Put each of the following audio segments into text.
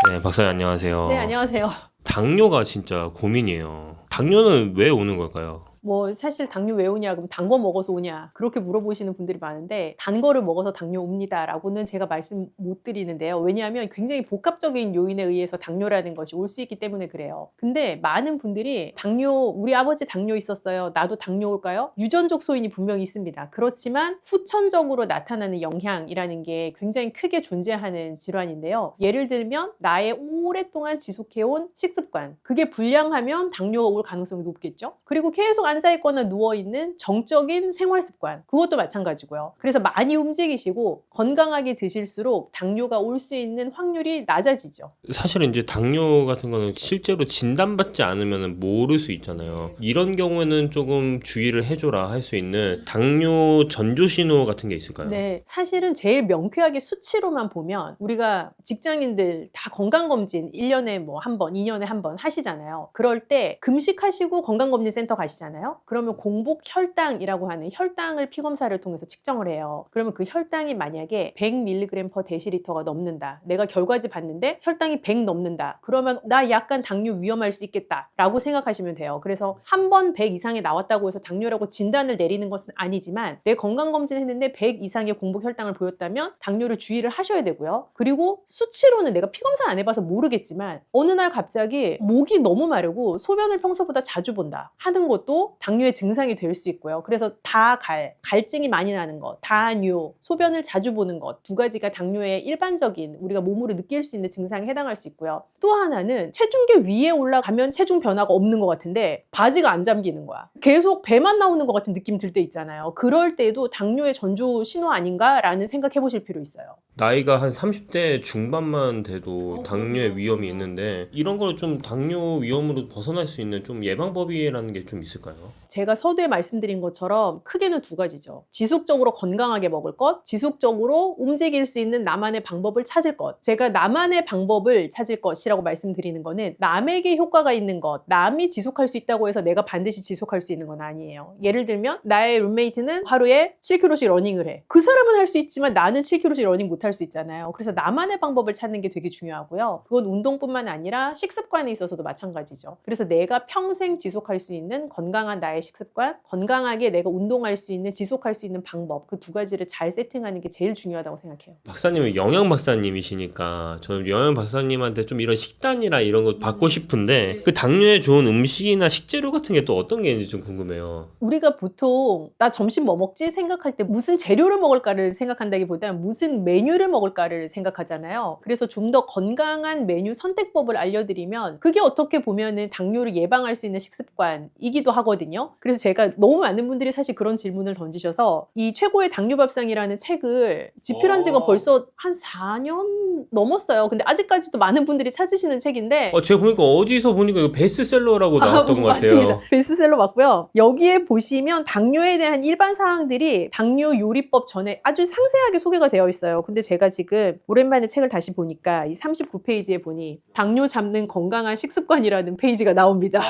네, 박사님 안녕하세요. 네, 안녕하세요. 당뇨가 진짜 고민이에요. 당뇨는 왜 오는 걸까요? 사실 당뇨 왜 오냐, 그럼 단 거 먹어서 오냐, 그렇게 물어보시는 분들이 많은데, 단 거를 먹어서 당뇨 옵니다 라고는 제가 말씀 못 드리는데요. 왜냐하면 굉장히 복합적인 요인에 의해서 당뇨라는 것이 올 수 있기 때문에 그래요. 근데 많은 분들이 당뇨, 우리 아버지 당뇨 있었어요, 나도 당뇨 올까요? 유전적 소인이 분명히 있습니다. 그렇지만 후천적으로 나타나는 영향이라는 게 굉장히 크게 존재하는 질환인데요. 예를 들면 나의 오랫동안 지속해온 식습관, 그게 불량하면 당뇨가 올 가능성이 높겠죠. 그리고 계속 앉아있거나 누워있는 정적인 생활습관, 그것도 마찬가지고요. 그래서 많이 움직이시고 건강하게 드실수록 당뇨가 올 수 있는 확률이 낮아지죠. 사실은 이제 당뇨 같은 거는 실제로 진단받지 않으면 모를 수 있잖아요. 이런 경우에는 조금 주의를 해줘라 할 수 있는 당뇨 전조 신호 같은 게 있을까요? 네, 사실은 제일 명쾌하게 수치로만 보면 우리가 직장인들 다 건강검진 1년에 뭐 한 번, 2년에 한 번 하시잖아요. 그럴 때 금식하시고 건강검진센터 가시잖아요. 그러면 공복 혈당이라고 하는 혈당을 피검사를 통해서 측정을 해요. 그러면 그 혈당이 만약에 100mg/dl가 넘는다. 내가 결과지 봤는데 혈당이 100 넘는다. 그러면 나 약간 당뇨 위험할 수 있겠다 라고 생각하시면 돼요. 그래서 한 번 100 이상이 나왔다고 해서 당뇨라고 진단을 내리는 것은 아니지만, 내 건강검진 했는데 100 이상의 공복 혈당을 보였다면 당뇨를 주의를 하셔야 되고요. 그리고 수치로는 내가 피검사 안 해봐서 모르겠지만 어느 날 갑자기 목이 너무 마르고 소변을 평소보다 자주 본다 하는 것도 당뇨의 증상이 될 수 있고요. 그래서 갈증이 많이 나는 것, 다뇨, 소변을 자주 보는 것, 두 가지가 당뇨의 일반적인 우리가 몸으로 느낄 수 있는 증상에 해당할 수 있고요. 또 하나는 체중계 위에 올라가면 체중 변화가 없는 것 같은데 바지가 안 잠기는 거야. 계속 배만 나오는 것 같은 느낌 들 때 있잖아요. 그럴 때도 당뇨의 전조 신호 아닌가라는 생각해 보실 필요 있어요. 나이가 한 30대 중반만 돼도 당뇨의 위험이 있는데 이런 걸 좀 당뇨 위험으로 벗어날 수 있는 좀 예방법이라는 게 좀 있을까요? 제가 서두에 말씀드린 것처럼 크게는 두 가지죠. 지속적으로 건강하게 먹을 것, 지속적으로 움직일 수 있는 나만의 방법을 찾을 것. 제가 나만의 방법을 찾을 것이라고 말씀드리는 거는 남에게 효과가 있는 것, 남이 지속할 수 있다고 해서 내가 반드시 지속할 수 있는 건 아니에요. 예를 들면 나의 룸메이트는 하루에 7km씩 러닝을 해. 그 사람은 할 수 있지만 나는 7km씩 러닝 못 할 수 있잖아요. 그래서 나만의 방법을 찾는 게 되게 중요하고요. 그건 운동뿐만 아니라 식습관에 있어서도 마찬가지죠. 그래서 내가 평생 지속할 수 있는 건강한 나의 식습관, 건강하게 내가 운동할 수 있는, 지속할 수 있는 방법, 그 두 가지를 잘 세팅하는 게 제일 중요하다고 생각해요. 박사님은 영양 박사님이시니까 저는 영양 박사님한테 좀 이런 식단이나 이런 거 받고 싶은데 그 당뇨에 좋은 음식이나 식재료 같은 게 또 어떤 게 있는지 좀 궁금해요. 우리가 보통 나 점심 뭐 먹지 생각할 때 무슨 재료를 먹을까를 생각한다기보다는 무슨 메뉴를 먹을까를 생각하잖아요. 그래서 좀 더 건강한 메뉴 선택법을 알려드리면 그게 어떻게 보면은 당뇨를 예방할 수 있는 식습관이기도 하거든요. 그래서 제가 너무 많은 분들이 사실 그런 질문을 던지셔서 이 최고의 당뇨밥상이라는 책을 집필한 지가 벌써 한 4년 넘었어요. 근데 아직까지도 많은 분들이 찾으시는 책인데, 제가 보니까 어디서 보니까 이거 베스트셀러라고 나왔던 것 같아요. 맞습니다. 베스트셀러 맞고요. 여기에 보시면 당뇨에 대한 일반 사항들이 당뇨 요리법 전에 아주 상세하게 소개가 되어 있어요. 근데 제가 지금 오랜만에 책을 다시 보니까 이 39페이지에 보니 당뇨 잡는 건강한 식습관이라는 페이지가 나옵니다.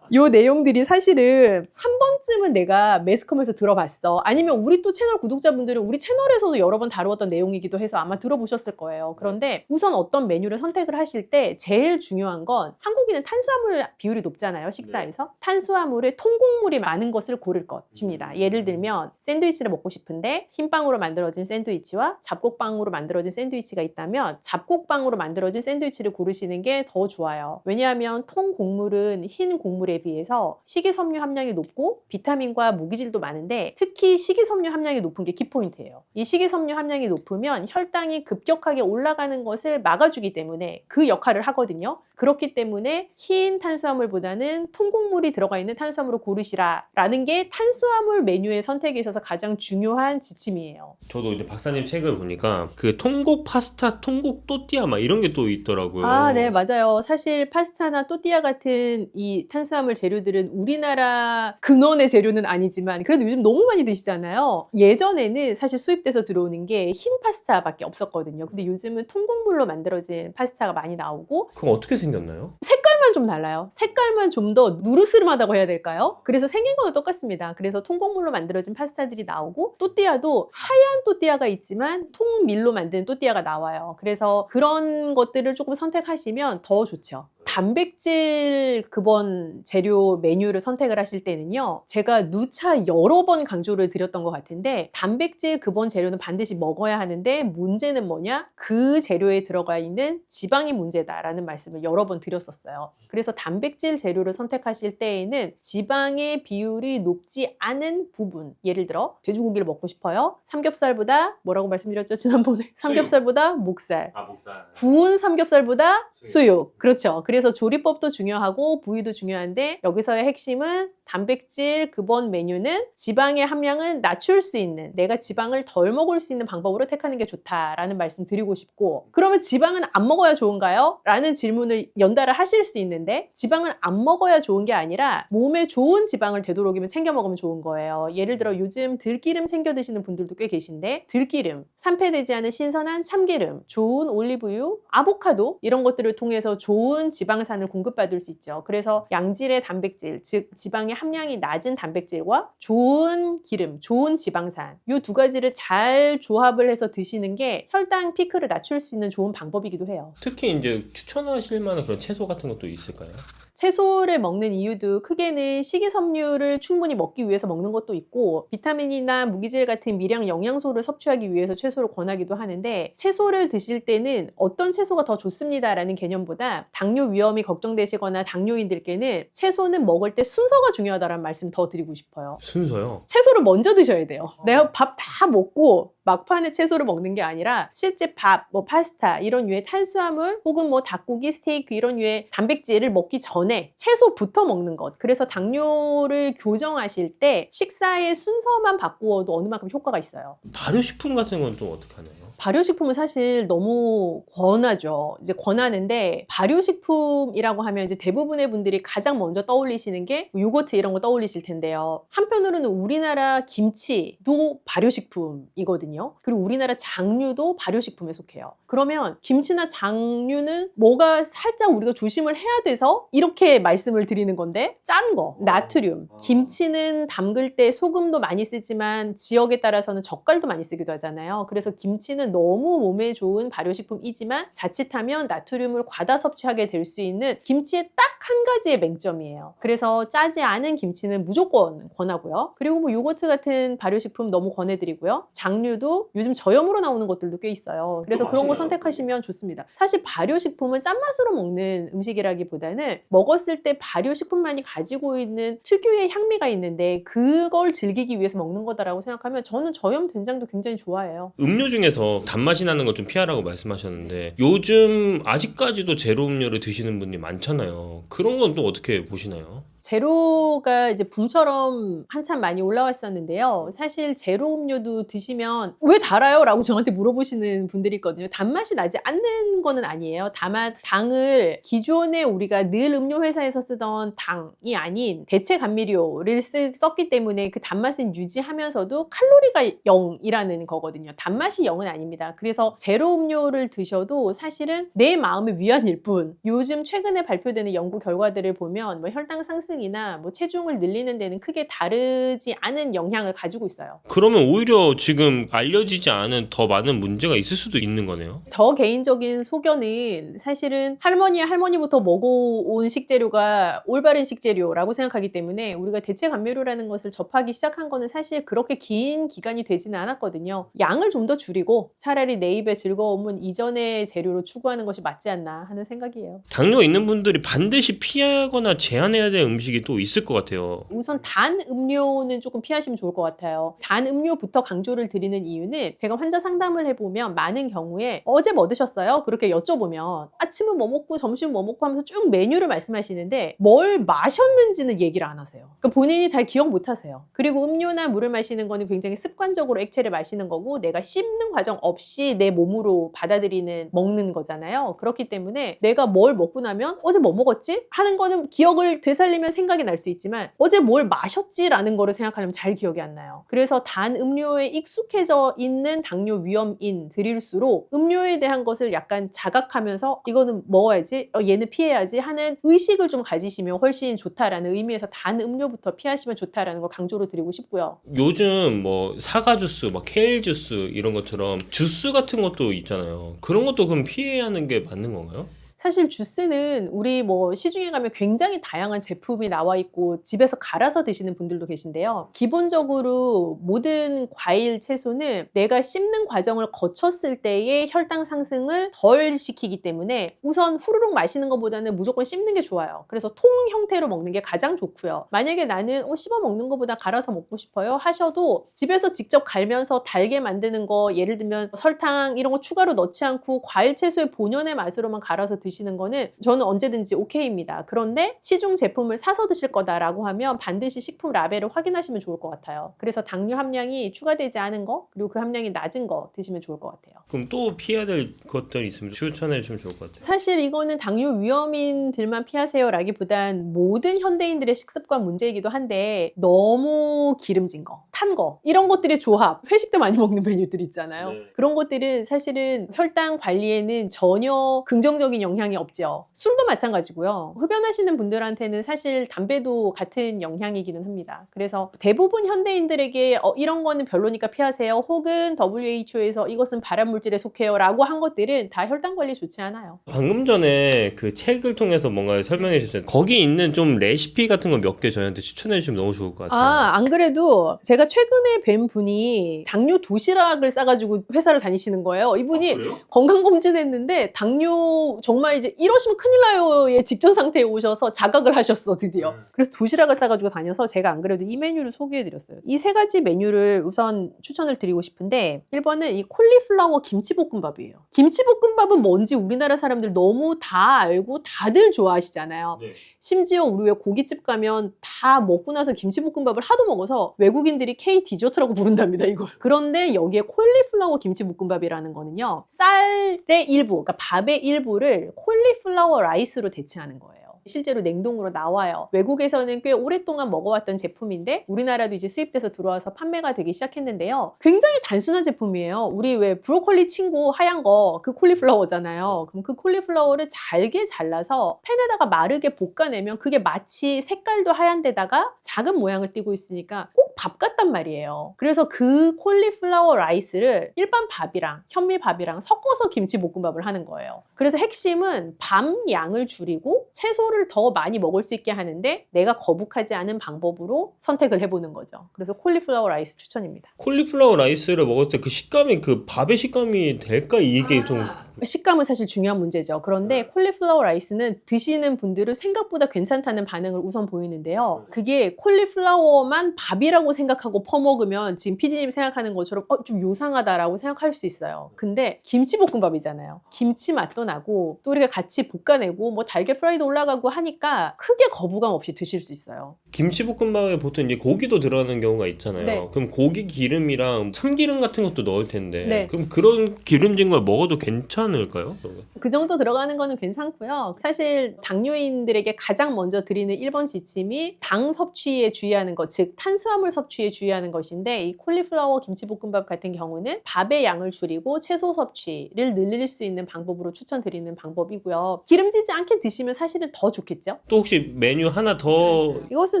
요 내용들이 사실은 한 번쯤은 내가 매스컴에서 들어봤어. 아니면 우리 또 채널 구독자분들은 우리 채널에서도 여러 번 다루었던 내용이기도 해서 아마 들어보셨을 거예요. 그런데 우선 어떤 메뉴를 선택을 하실 때 제일 중요한 건, 한국인은 탄수화물 비율이 높잖아요, 식사에서. 탄수화물에 통곡물이 많은 것을 고를 것입니다. 예를 들면 샌드위치를 먹고 싶은데 흰빵으로 만들어진 샌드위치와 잡곡빵으로 만들어진 샌드위치가 있다면 잡곡빵으로 만들어진 샌드위치를 고르시는 게 더 좋아요. 왜냐하면 통곡물은 흰 곡물에 비해서 식이섬유 함량이 높고 비타민과 무기질도 많은데, 특히 식이섬유 함량이 높은 게 키포인트예요. 이 식이섬유 함량이 높으면 혈당이 급격하게 올라가는 것을 막아주기 때문에 그 역할을 하거든요. 그렇기 때문에 흰 탄수화물보다는 통곡물이 들어가 있는 탄수화물을 고르시라라는 게 탄수화물 메뉴의 선택에 있어서 가장 중요한 지침이에요. 저도 이제 박사님 책을 보니까 그 통곡 파스타, 통곡 또띠아 막 이런 게 또 있더라고요. 아, 네, 맞아요. 사실 파스타나 또띠아 같은 이 탄수화물 재료들은 우리나라 근원의 재료는 아니지만 그래도 요즘 너무 많이 드시잖아요. 예전에는 사실 수입돼서 들어오는 게 흰 파스타밖에 없었거든요. 근데 요즘은 통곡물로 만들어진 파스타가 많이 나오고, 그거 어떻게 생겼나요? 색깔만 색깔만 좀 달라요. 색깔만 좀 더 누르스름하다고 해야 될까요? 그래서 생긴 거는 똑같습니다. 그래서 통곡물로 만들어진 파스타들이 나오고 또띠아도 하얀 또띠아가 있지만 통밀로 만든 또띠아가 나와요. 그래서 그런 것들을 조금 선택하시면 더 좋죠. 단백질 근본 재료 메뉴를 선택을 하실 때는요, 제가 누차 여러 번 강조를 드렸던 것 같은데, 단백질 근본 재료는 반드시 먹어야 하는데 문제는 뭐냐? 그 재료에 들어가 있는 지방이 문제다라는 말씀을 여러 번 드렸었어요. 그래서 단백질 재료를 선택하실 때에는 지방의 비율이 높지 않은 부분, 예를 들어 돼지고기를 먹고 싶어요. 삼겹살보다 뭐라고 말씀드렸죠 지난번에? 삼겹살보다 목살, 목살. 구운 삼겹살보다 수육. 그렇죠. 그래서 조리법도 중요하고 부위도 중요한데, 여기서의 핵심은 단백질 근본 메뉴는 지방의 함량은 낮출 수 있는, 내가 지방을 덜 먹을 수 있는 방법으로 택하는 게 좋다라는 말씀 드리고 싶고, 그러면 지방은 안 먹어야 좋은가요? 라는 질문을 연달아 하실 수 있는데, 지방을 안 먹어야 좋은 게 아니라 몸에 좋은 지방을 되도록이면 챙겨 먹으면 좋은 거예요. 예를 들어 요즘 들기름 챙겨 드시는 분들도 꽤 계신데, 들기름, 산패되지 않은 신선한 참기름, 좋은 올리브유, 아보카도 이런 것들을 통해서 좋은 지방산을 공급받을 수 있죠. 그래서 양질의 단백질, 즉 지방의 함량이 낮은 단백질과 좋은 기름, 좋은 지방산, 이 두 가지를 잘 조합을 해서 드시는 게 혈당 피크를 낮출 수 있는 좋은 방법이기도 해요. 특히 이제 추천하실 만한 그런 채소 같은 것도 있을까요? 채소를 먹는 이유도 크게는 식이섬유를 충분히 먹기 위해서 먹는 것도 있고, 비타민이나 무기질 같은 미량 영양소를 섭취하기 위해서 채소를 권하기도 하는데, 채소를 드실 때는 어떤 채소가 더 좋습니다라는 개념보다 당뇨 위험이 걱정되시거나 당뇨인들께는 채소는 먹을 때 순서가 중요하다는 말씀 더 드리고 싶어요. 순서요? 채소를 먼저 드셔야 돼요. 내가 밥 다 먹고 막판에 채소를 먹는 게 아니라, 실제 밥, 파스타 이런 류의 탄수화물 혹은 닭고기, 스테이크 이런 류의 단백질을 먹기 전에 채소부터 먹는 것. 그래서 당뇨를 교정하실 때 식사의 순서만 바꾸어도 어느 만큼 효과가 있어요. 발효식품 같은 건 좀 어떻게 하나요? 발효식품은 사실 너무 권하죠. 이제 권하는데, 발효식품이라고 하면 이제 대부분의 분들이 가장 먼저 떠올리시는 게 요거트 이런 거 떠올리실 텐데요. 한편으로는 우리나라 김치도 발효식품이거든요. 그리고 우리나라 장류도 발효식품에 속해요. 그러면 김치나 장류는 뭐가 살짝 우리가 조심을 해야 돼서 이렇게 말씀을 드리는 건데, 짠 거, 나트륨. 김치는 담글 때 소금도 많이 쓰지만 지역에 따라서는 젓갈도 많이 쓰기도 하잖아요. 그래서 김치는 너무 몸에 좋은 발효식품이지만 자칫하면 나트륨을 과다 섭취하게 될 수 있는 김치의 딱 한 가지의 맹점이에요. 그래서 짜지 않은 김치는 무조건 권하고요. 그리고 요거트 같은 발효식품 너무 권해드리고요. 장류도 요즘 저염으로 나오는 것들도 꽤 있어요. 그래서 그런 거 선택하시면 좋습니다. 사실 발효식품은 짠맛으로 먹는 음식이라기보다는 먹었을 때 발효식품만이 가지고 있는 특유의 향미가 있는데, 그걸 즐기기 위해서 먹는 거다라고 생각하면 저는 저염 된장도 굉장히 좋아해요. 음료 중에서 단맛이 나는 거 좀 피하라고 말씀하셨는데, 요즘 아직까지도 제로 음료를 드시는 분이 많잖아요. 그런 건 또 어떻게 보시나요? 제로가 이제 붐처럼 한참 많이 올라왔었는데요. 사실 제로 음료도 드시면 왜 달아요? 라고 저한테 물어보시는 분들이 있거든요. 단맛이 나지 않는 거는 아니에요. 다만 당을 기존에 우리가 늘 음료 회사에서 쓰던 당이 아닌 대체 감미료를 썼기 때문에 그 단맛은 유지하면서도 칼로리가 0이라는 거거든요. 단맛이 0은 아닙니다. 그래서 제로 음료를 드셔도 사실은 내 마음의 위안일 뿐, 요즘 최근에 발표되는 연구 결과들을 보면 혈당 상승 이나 체중을 늘리는 데는 크게 다르지 않은 영향을 가지고 있어요. 그러면 오히려 지금 알려지지 않은 더 많은 문제가 있을 수도 있는 거네요? 저 개인적인 소견은 사실은 할머니부터 먹어온 식재료가 올바른 식재료라고 생각하기 때문에, 우리가 대체 감미료라는 것을 접하기 시작한 거는 사실 그렇게 긴 기간이 되지는 않았거든요. 양을 좀 더 줄이고 차라리 내 입의 즐거움은 이전의 재료로 추구하는 것이 맞지 않나 하는 생각이에요. 당뇨 있는 분들이 반드시 피하거나 제한해야 될 음식이 또 있을 것 같아요. 우선 단 음료는 조금 피하시면 좋을 것 같아요. 단 음료부터 강조를 드리는 이유는, 제가 환자 상담을 해보면 많은 경우에 어제 뭐 드셨어요? 그렇게 여쭤보면 아침은 뭐 먹고 점심은 뭐 먹고 하면서 쭉 메뉴를 말씀하시는데 뭘 마셨는지는 얘기를 안 하세요. 그러니까 본인이 잘 기억 못 하세요. 그리고 음료나 물을 마시는 거는 굉장히 습관적으로 액체를 마시는 거고, 내가 씹는 과정 없이 내 몸으로 받아들이는, 먹는 거잖아요. 그렇기 때문에 내가 뭘 먹고 나면 어제 뭐 먹었지? 하는 거는 기억을 되살리면 생각이 날 수 있지만 어제 뭘 마셨지라는 거를 생각하면 잘 기억이 안 나요. 그래서 단 음료에 익숙해져 있는 당뇨 위험인들일수록 음료에 대한 것을 약간 자각하면서 이거는 먹어야지, 얘는 피해야지 하는 의식을 좀 가지시면 훨씬 좋다라는 의미에서 단 음료부터 피하시면 좋다라는 걸 강조를 드리고 싶고요. 요즘 뭐 사과 주스, 막 케일 주스 이런 것처럼 주스 같은 것도 있잖아요. 그런 것도 그럼 피해야 하는 게 맞는 건가요? 사실 주스는 우리 뭐 시중에 가면 굉장히 다양한 제품이 나와 있고 집에서 갈아서 드시는 분들도 계신데요. 기본적으로 모든 과일, 채소는 내가 씹는 과정을 거쳤을 때의 혈당 상승을 덜 시키기 때문에 우선 후루룩 마시는 것보다는 무조건 씹는 게 좋아요. 그래서 통 형태로 먹는 게 가장 좋고요. 만약에 나는 씹어 먹는 것보다 갈아서 먹고 싶어요 하셔도 집에서 직접 갈면서 달게 만드는 거, 예를 들면 설탕 이런 거 추가로 넣지 않고 과일, 채소의 본연의 맛으로만 갈아서 드시는 거는 저는 언제든지 오케이입니다. 그런데 시중 제품을 사서 드실 거다라고 하면 반드시 식품 라벨을 확인하시면 좋을 것 같아요. 그래서 당뇨 함량이 추가되지 않은 거, 그리고 그 함량이 낮은 거 드시면 좋을 것 같아요. 그럼 또 피해야 될 것들이 있으면 추천해 주시면 좋을 것 같아요. 사실 이거는 당뇨 위험인들만 피하세요라기보단 모든 현대인들의 식습관 문제이기도 한데 너무 기름진 거, 탄 거 이런 것들의 조합, 회식 때 많이 먹는 메뉴들 있잖아요. 네. 그런 것들은 사실은 혈당 관리에는 전혀 긍정적인 영향이 없죠. 술도 마찬가지고요. 흡연하시는 분들한테는 사실 담배도 같은 영향이기는 합니다. 그래서 대부분 현대인들에게 이런 거는 별로니까 피하세요. 혹은 WHO에서 이것은 발암물질에 속해요 라고 한 것들은 다 혈당 관리에 좋지 않아요. 방금 전에 그 책을 통해서 뭔가 설명해 주셨잖아요. 거기 있는 좀 레시피 같은 거 몇 개 저희한테 추천해 주시면 너무 좋을 것 같아요. 안 그래도 제가 최근에 뵌 분이 당뇨 도시락을 싸가지고 회사를 다니시는 거예요. 이분이 그래요? 건강검진했는데 당뇨 정말 이제 이러시면 큰일 나요의 직전 상태에 오셔서 자각을 하셨어, 드디어. 그래서 도시락을 싸가지고 다녀서 제가 안 그래도 이 메뉴를 소개해드렸어요. 이 세 가지 메뉴를 우선 추천을 드리고 싶은데 1번은 이 콜리플라워 김치볶음밥이에요. 김치볶음밥은 뭔지 우리나라 사람들 너무 다 알고 다들 좋아하시잖아요. 네. 심지어 우리 왜 고깃집 가면 다 먹고 나서 김치볶음밥을 하도 먹어서 외국인들이 K 디저트라고 부른답니다, 이걸. 그런데 여기에 콜리플라워 김치볶음밥이라는 거는요, 쌀의 일부, 그러니까 밥의 일부를 콜리플라워 라이스로 대체하는 거예요. 실제로 냉동으로 나와요. 외국에서는 꽤 오랫동안 먹어왔던 제품인데 우리나라도 이제 수입돼서 들어와서 판매가 되기 시작했는데요. 굉장히 단순한 제품이에요. 우리 왜 브로콜리 친구 하얀 거, 그 콜리플라워잖아요. 그럼 그 콜리플라워를 잘게 잘라서 팬에다가 마르게 볶아내면 그게 마치 색깔도 하얀 데다가 작은 모양을 띠고 있으니까 꼭 밥 같단 말이에요. 그래서 그 콜리플라워 라이스를 일반 밥이랑 현미밥이랑 섞어서 김치볶음밥을 하는 거예요. 그래서 핵심은 밥 양을 줄이고 채소를 더 많이 먹을 수 있게 하는데 내가 거북하지 않은 방법으로 선택을 해보는 거죠. 그래서 콜리플라워 라이스 추천입니다. 콜리플라워 라이스를 먹을 때 그 식감이 그 밥의 식감이 될까 이게 좀 식감은 사실 중요한 문제죠. 그런데 콜리플라워 라이스는 드시는 분들은 생각보다 괜찮다는 반응을 우선 보이는데요. 그게 콜리플라워만 밥이라고 생각하고 퍼먹으면 지금 PD님 생각하는 것처럼 좀 요상하다라고 생각할 수 있어요. 근데 김치볶음밥이잖아요. 김치 맛도 나고 또 우리가 같이 볶아내고 뭐 달걀 프라이도 올라가고 하니까 크게 거부감 없이 드실 수 있어요. 김치볶음밥에 보통 이제 고기도 들어가는 경우가 있잖아요. 네. 그럼 고기 기름이랑 참기름 같은 것도 넣을 텐데 네. 그럼 그런 기름진 걸 먹어도 괜찮을까요? 그 정도 들어가는 거는 괜찮고요. 사실 당뇨인들에게 가장 먼저 드리는 1번 지침이 당 섭취에 주의하는 것, 즉 탄수화물 섭취에 주의하는 것인데 이 콜리플라워 김치볶음밥 같은 경우는 밥의 양을 줄이고 채소 섭취를 늘릴 수 있는 방법으로 추천드리는 방법이고요. 기름지지 않게 드시면 사실은 더 좋겠죠? 또 혹시 메뉴 하나 더 이것은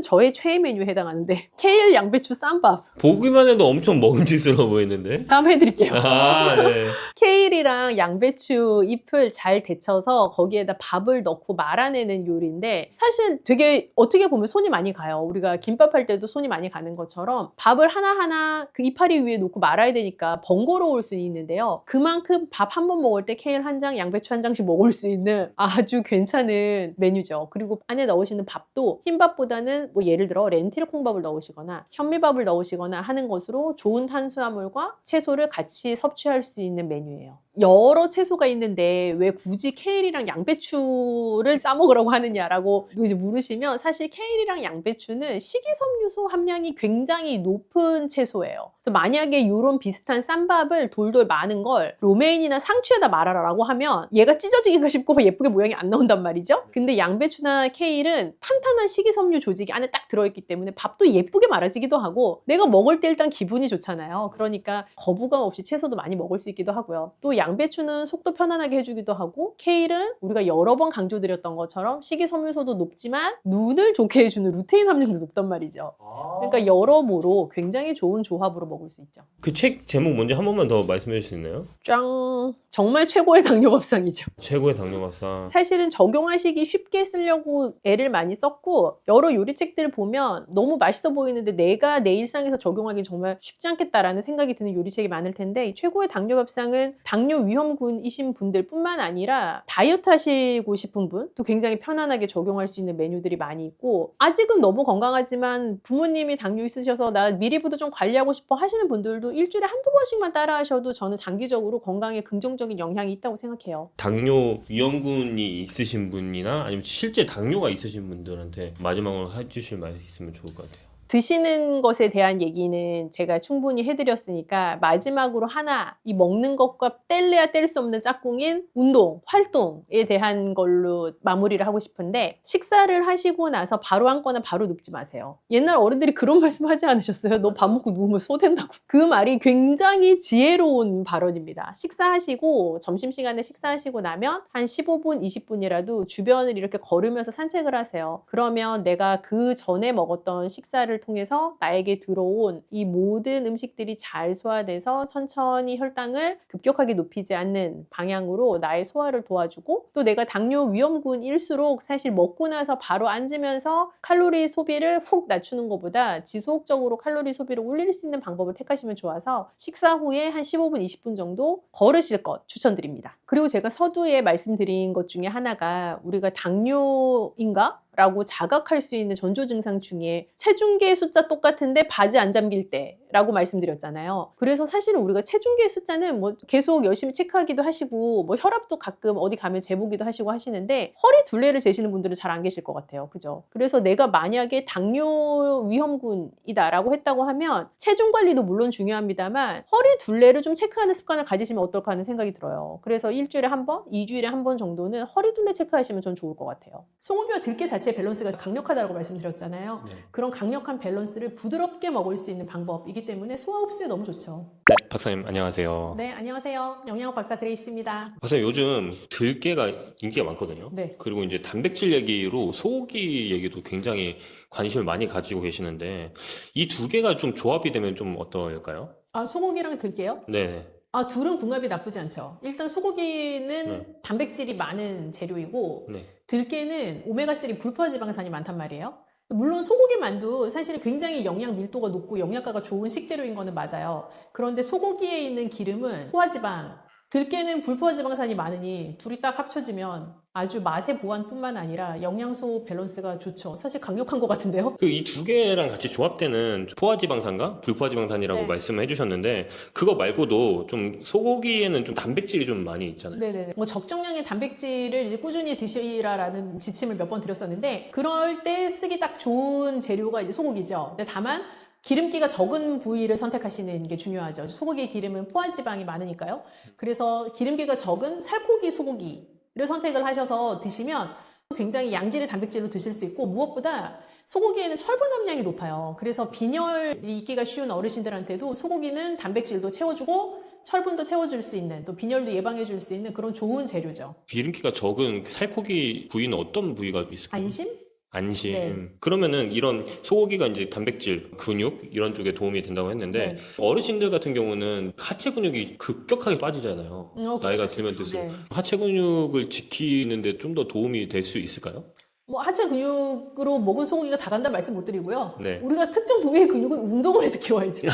저의 최애 메뉴에 해당하는데 케일 양배추 쌈밥 보기만 해도 엄청 먹음직스러워 보이는데? 다음 해드릴게요. 네. 케일이랑 양배추 잎을 잘 데쳐서 거기에다 밥을 넣고 말아내는 요리인데 사실 되게 어떻게 보면 손이 많이 가요. 우리가 김밥 할 때도 손이 많이 가는 것처럼 밥을 하나하나 그 이파리 위에 놓고 말아야 되니까 번거로울 수 있는데요. 그만큼 밥 한 번 먹을 때 케일 한 장, 양배추 한 장씩 먹을 수 있는 아주 괜찮은 메뉴죠. 그리고 안에 넣으시는 밥도 흰밥보다는 뭐 예를 들어 렌틸 콩밥을 넣으시거나 현미밥을 넣으시거나 하는 것으로 좋은 탄수화물과 채소를 같이 섭취할 수 있는 메뉴예요. 여러 채소 채소가 있는데 왜 굳이 케일이랑 양배추를 싸 먹으라고 하느냐라고 이제 물으시면, 사실 케일이랑 양배추는 식이섬유소 함량이 굉장히 높은 채소예요. 그래서 만약에 이런 비슷한 쌈밥을 돌돌 많은 걸 로메인이나 상추에다 말아라라고 하면 얘가 찢어지기가 쉽고 예쁘게 모양이 안 나온단 말이죠. 근데 양배추나 케일은 탄탄한 식이섬유 조직이 안에 딱 들어있기 때문에 밥도 예쁘게 말아지기도 하고 내가 먹을 때 일단 기분이 좋잖아요. 그러니까 거부감 없이 채소도 많이 먹을 수 있기도 하고요. 또 양배추는 속도 편안하게 해주기도 하고, 케일은 우리가 여러 번 강조드렸던 것처럼 식이섬유소도 높지만 눈을 좋게 해주는 루테인 함량도 높단 말이죠. 그러니까 여러모로 굉장히 좋은 조합으로 먹을 수 있죠. 그 책 제목 뭔지 한 번만 더 말씀해 주실 수 있나요? 짱! 정말 최고의 당뇨 밥상이죠. 최고의 당뇨 밥상. 사실은 적용하시기 쉽게 쓰려고 애를 많이 썼고, 여러 요리책들을 보면 너무 맛있어 보이는데 내가 내 일상에서 적용하기 정말 쉽지 않겠다라는 생각이 드는 요리책이 많을 텐데, 이 최고의 당뇨 밥상은 당뇨 위험군이신 분들 뿐만 아니라 다이어트 하시고 싶은 분 또 굉장히 편안하게 적용할 수 있는 메뉴들이 많이 있고, 아직은 너무 건강하지만 부모님이 당뇨 있으셔서 나 미리부터 좀 관리하고 싶어 하시는 분들도 일주일에 한두 번씩만 따라 하셔도 저는 장기적으로 건강에 긍정적인 영향이 있다고 생각해요. 당뇨 위험군이 있으신 분이나 아니면 실제 당뇨가 있으신 분들한테 마지막으로 해주실 말이 있으면 좋을 것 같아요. 드시는 것에 대한 얘기는 제가 충분히 해드렸으니까, 마지막으로 하나, 이 먹는 것과 뗄래야 뗄 수 없는 짝꿍인 운동, 활동에 대한 걸로 마무리를 하고 싶은데, 식사를 하시고 나서 바로 앉거나 바로 눕지 마세요. 옛날 어른들이 그런 말씀 하지 않으셨어요? 너 밥 먹고 누우면 소된다고. 그 말이 굉장히 지혜로운 발언입니다. 식사하시고, 점심시간에 식사하시고 나면 한 15분, 20분이라도 주변을 이렇게 걸으면서 산책을 하세요. 그러면 내가 그 전에 먹었던 식사를 통해서 나에게 들어온 이 모든 음식들이 잘 소화돼서 천천히 혈당을 급격하게 높이지 않는 방향으로 나의 소화를 도와주고, 또 내가 당뇨 위험군일수록 사실 먹고 나서 바로 앉으면서 칼로리 소비를 훅 낮추는 것보다 지속적으로 칼로리 소비를 올릴 수 있는 방법을 택하시면 좋아서, 식사 후에 한 15분, 20분 정도 걸으실 것 추천드립니다. 그리고 제가 서두에 말씀드린 것 중에 하나가, 우리가 당뇨인가? 라고 자각할 수 있는 전조 증상 중에 체중계 숫자 똑같은데 바지 안 잠길 때라고 말씀드렸잖아요. 그래서 사실은 우리가 체중계 숫자는 뭐 계속 열심히 체크하기도 하시고, 뭐 혈압도 가끔 어디 가면 재보기도 하시고 하시는데, 허리 둘레를 재시는 분들은 잘 안 계실 것 같아요. 그죠? 그래서 내가 만약에 당뇨 위험군이다라고 했다고 하면 체중 관리도 물론 중요합니다만 허리 둘레를 좀 체크하는 습관을 가지시면 어떨까 하는 생각이 들어요. 그래서 일주일에 한 번, 2주일에 한 번 정도는 허리 둘레 체크하시면 전 좋을 것 같아요. 소고기와 들깨 자체 밸런스가 강력하다고 말씀드렸잖아요. 네. 그런 강력한 밸런스를 부드럽게 먹을 수 있는 방법이기 때문에 소화 흡수에 너무 좋죠. 네, 박사님 안녕하세요. 네, 안녕하세요. 영양학 박사 그레이스입니다. 박사님 요즘 들깨가 인기가 많거든요. 네. 그리고 이제 단백질 얘기로 소고기 얘기도 굉장히 관심을 많이 가지고 계시는데, 이 두 개가 좀 조합이 되면 좀 어떨까요? 소고기랑 들깨요? 네. 둘은 궁합이 나쁘지 않죠. 일단 소고기는 네. 단백질이 많은 재료이고, 네. 들깨는 오메가3 불포화지방산이 많단 말이에요. 물론 소고기만도 사실 굉장히 영양 밀도가 높고 영양가가 좋은 식재료인 거는 맞아요. 그런데 소고기에 있는 기름은 포화지방, 들깨는 불포화지방산이 많으니 둘이 딱 합쳐지면 아주 맛의 보완뿐만 아니라 영양소 밸런스가 좋죠. 사실 강력한 것 같은데요? 그 이 두 개랑 같이 조합되는 포화지방산과 불포화지방산이라고 네. 말씀을 해주셨는데, 그거 말고도 좀 소고기에는 좀 단백질이 좀 많이 있잖아요. 네네네. 뭐 적정량의 단백질을 이제 꾸준히 드시라라는 지침을 몇 번 드렸었는데, 그럴 때 쓰기 딱 좋은 재료가 이제 소고기죠. 근데 다만 기름기가 적은 부위를 선택하시는 게 중요하죠. 소고기 기름은 포화지방이 많으니까요. 그래서 기름기가 적은 살코기 소고기를 선택을 하셔서 드시면 굉장히 양질의 단백질로 드실 수 있고, 무엇보다 소고기에는 철분 함량이 높아요. 그래서 빈혈이 있기가 쉬운 어르신들한테도 소고기는 단백질도 채워주고 철분도 채워줄 수 있는, 또 빈혈도 예방해줄 수 있는 그런 좋은 재료죠. 기름기가 적은 살코기 부위는 어떤 부위가 있을까요? 안심? 안심. 네. 그러면은 이런 소고기가 이제 단백질, 근육 이런 쪽에 도움이 된다고 했는데, 네. 어르신들 같은 경우는 하체 근육이 급격하게 빠지잖아요. 나이가 그럴 수 들면 있죠. 들수록. 네. 하체 근육을 지키는데 좀 더 도움이 될 수 있을까요? 뭐 하체 근육으로 먹은 소고기가 다 간다는 말씀 못 드리고요. 네. 우리가 특정 부위의 근육은 운동을 해서 키워야죠.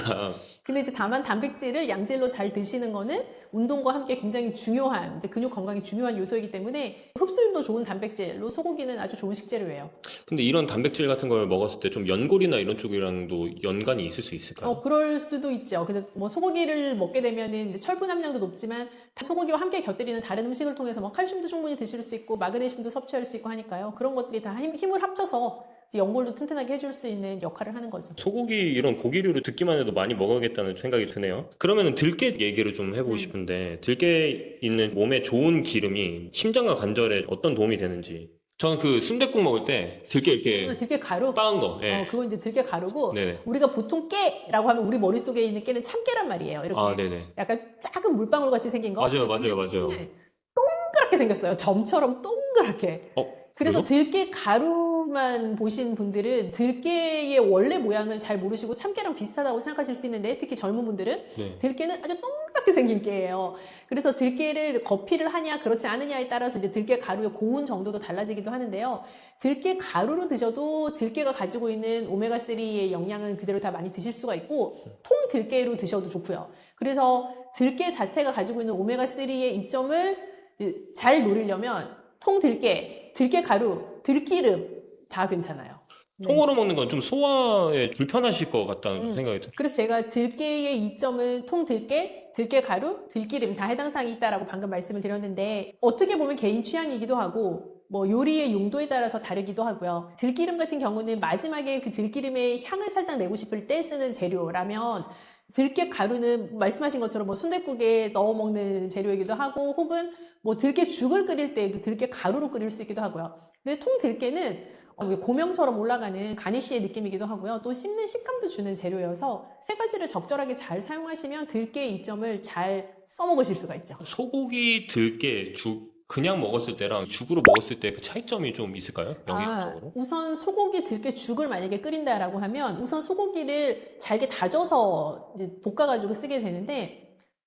근데 이제 다만 단백질을 양질로 잘 드시는 거는 운동과 함께 굉장히 중요한, 이제 근육 건강에 중요한 요소이기 때문에 흡수율도 좋은 단백질로 소고기는 아주 좋은 식재료예요. 근데 이런 단백질 같은 걸 먹었을 때 좀 연골이나 이런 쪽이랑도 연관이 있을 수 있을까요? 그럴 수도 있죠. 근데 뭐 소고기를 먹게 되면은 이제 철분 함량도 높지만 소고기와 함께 곁들이는 다른 음식을 통해서 뭐 칼슘도 충분히 드실 수 있고 마그네슘도 섭취할 수 있고 하니까요. 그런 것들이 다 힘을 합쳐서 연골도 튼튼하게 해줄 수 있는 역할을 하는 거죠. 소고기 이런 고기류를 듣기만 해도 많이 먹어야겠다는 생각이 드네요. 그러면 들깨 얘기를 좀 해보고 싶은데 들깨에 있는 몸에 좋은 기름이 심장과 관절에 어떤 도움이 되는지. 저는 그 순댓국 먹을 때 들깨 이렇게 들깨 가루? 빻은 거. 예. 그건 이제 들깨 가루고 네네. 우리가 보통 깨라고 하면 우리 머릿속에 있는 깨는 참깨란 말이에요. 이렇게 아, 네네. 약간 작은 물방울 같이 생긴 거. 맞아요, 근데 맞아요, 맞아요. 동그랗게 생겼어요. 점처럼 동그랗게. 그래서 그래요? 들깨 가루만 보신 분들은 들깨의 원래 모양을 잘 모르시고 참깨랑 비슷하다고 생각하실 수 있는데 특히 젊은 분들은 네. 들깨는 아주 동그랗게 생긴 깨예요. 그래서 들깨를 거피를 하냐 그렇지 않느냐에 따라서 이제 들깨 가루의 고운 정도도 달라지기도 하는데요. 들깨 가루로 드셔도 들깨가 가지고 있는 오메가3의 영양은 그대로 다 많이 드실 수가 있고 통 들깨로 드셔도 좋고요. 그래서 들깨 자체가 가지고 있는 오메가3의 이점을 잘 노리려면 통 들깨, 들깨 가루, 들기름 다 괜찮아요. 네. 통으로 먹는 건 좀 소화에 불편하실 것 같다는 생각이 들어요. 그래서 제가 들깨의 이점은 통 들깨, 들깨 가루, 들기름 다 해당 사항이 있다라고 방금 말씀을 드렸는데 어떻게 보면 개인 취향이기도 하고 뭐 요리의 용도에 따라서 다르기도 하고요. 들기름 같은 경우는 마지막에 그 들기름의 향을 살짝 내고 싶을 때 쓰는 재료라면 들깨 가루는 말씀하신 것처럼 뭐 순댓국에 넣어 먹는 재료이기도 하고 혹은 뭐 들깨 죽을 끓일 때에도 들깨 가루로 끓일 수 있기도 하고요. 근데 통 들깨는 고명처럼 올라가는 가니쉬의 느낌이기도 하고요. 또 씹는 식감도 주는 재료여서 세 가지를 적절하게 잘 사용하시면 들깨의 이점을 잘 써먹으실 수가 있죠. 소고기, 들깨, 죽 그냥 먹었을 때랑 죽으로 먹었을 때 그 차이점이 좀 있을까요? 영양적으로? 우선 소고기 들깨 죽을 만약에 끓인다라고 하면 우선 소고기를 잘게 다져서 이제 볶아가지고 쓰게 되는데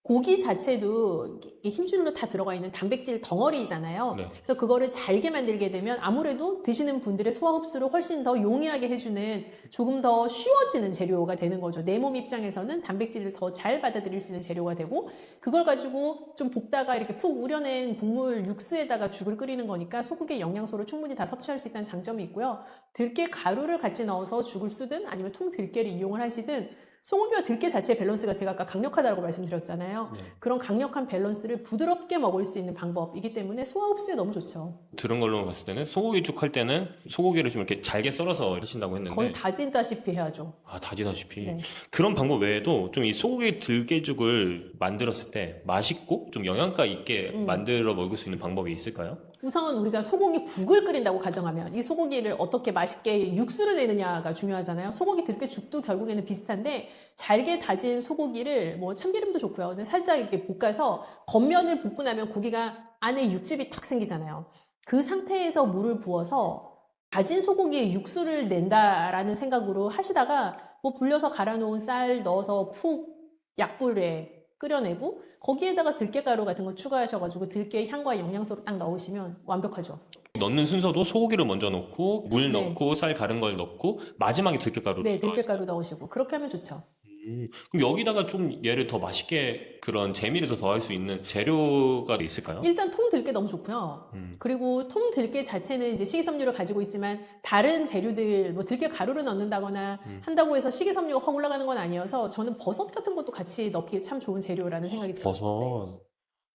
고기 자체도 힘줄로 다 들어가 있는 단백질 덩어리잖아요. 네. 그래서 그거를 잘게 만들게 되면 아무래도 드시는 분들의 소화 흡수를 훨씬 더 용이하게 해주는 조금 더 쉬워지는 재료가 되는 거죠. 내 몸 입장에서는 단백질을 더 잘 받아들일 수 있는 재료가 되고 그걸 가지고 좀 볶다가 이렇게 푹 우려낸 국물 육수에다가 죽을 끓이는 거니까 소고기의 영양소를 충분히 다 섭취할 수 있다는 장점이 있고요. 들깨 가루를 같이 넣어서 죽을 쓰든 아니면 통 들깨를 이용을 하시든 소고기와 들깨 자체의 밸런스가 제가 아까 강력하다고 말씀드렸잖아요. 네. 그런 강력한 밸런스를 부드럽게 먹을 수 있는 방법이기 때문에 소화 흡수에 너무 좋죠. 들은 걸로 봤을 때는 소고기죽 할 때는 소고기를 좀 이렇게 잘게 썰어서 하신다고 했는데 거의 다진다시피 해야죠. 다지다시피 네. 그런 방법 외에도 좀 이 소고기 들깨죽을 만들었을 때 맛있고 좀 영양가 있게 만들어 먹을 수 있는 방법이 있을까요? 우선 우리가 소고기 국을 끓인다고 가정하면 이 소고기를 어떻게 맛있게 육수를 내느냐가 중요하잖아요. 소고기 들깨죽도 결국에는 비슷한데 잘게 다진 소고기를 뭐 참기름도 좋고요. 근데 살짝 이렇게 볶아서 겉면을 볶고 나면 고기가 안에 육즙이 탁 생기잖아요. 그 상태에서 물을 부어서 다진 소고기에 육수를 낸다라는 생각으로 하시다가 뭐 불려서 갈아놓은 쌀 넣어서 푹 약불에 끓여내고 거기에다가 들깨가루 같은 거 추가하셔가지고 들깨 향과 영양소를 딱 넣으시면 완벽하죠. 넣는 순서도 소고기를 먼저 넣고 물 네. 넣고 쌀 갈은 걸 넣고 마지막에 들깨가루 네, 들깨가루 넣으시고 그렇게 하면 좋죠. 그럼 여기다가 좀 얘를 더 맛있게 그런 재미를 더 더할 수 있는 재료가 있을까요? 일단 통 들깨 너무 좋고요. 그리고 통 들깨 자체는 이제 식이섬유를 가지고 있지만 다른 재료들 뭐 들깨 가루를 넣는다거나 한다고 해서 식이섬유가 확 올라가는 건 아니어서 저는 버섯 같은 것도 같이 넣기 참 좋은 재료라는 생각이 들어요.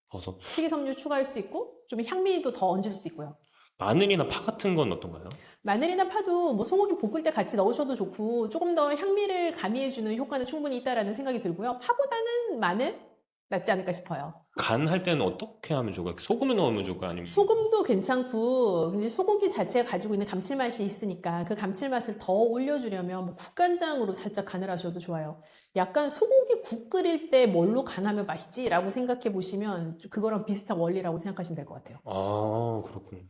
버섯. 식이섬유 추가할 수 있고 좀 향미도 더 얹을 수 있고요. 마늘이나 파 같은 건 어떤가요? 마늘이나 파도 뭐 소고기 볶을 때 같이 넣으셔도 좋고 조금 더 향미를 가미해주는 효과는 충분히 있다라는 생각이 들고요. 파보다는 마늘 낫지 않을까 싶어요. 간 할 때는 어떻게 하면 좋을까요? 소금을 넣으면 좋을까요? 아니면 소금도 괜찮고 근데 소고기 자체가 가지고 있는 감칠맛이 있으니까 그 감칠맛을 더 올려주려면 뭐 국간장으로 살짝 간을 하셔도 좋아요. 약간 소고기 국 끓일 때 뭘로 간하면 맛있지? 라고 생각해 보시면 그거랑 비슷한 원리라고 생각하시면 될 것 같아요. 아, 그렇군요.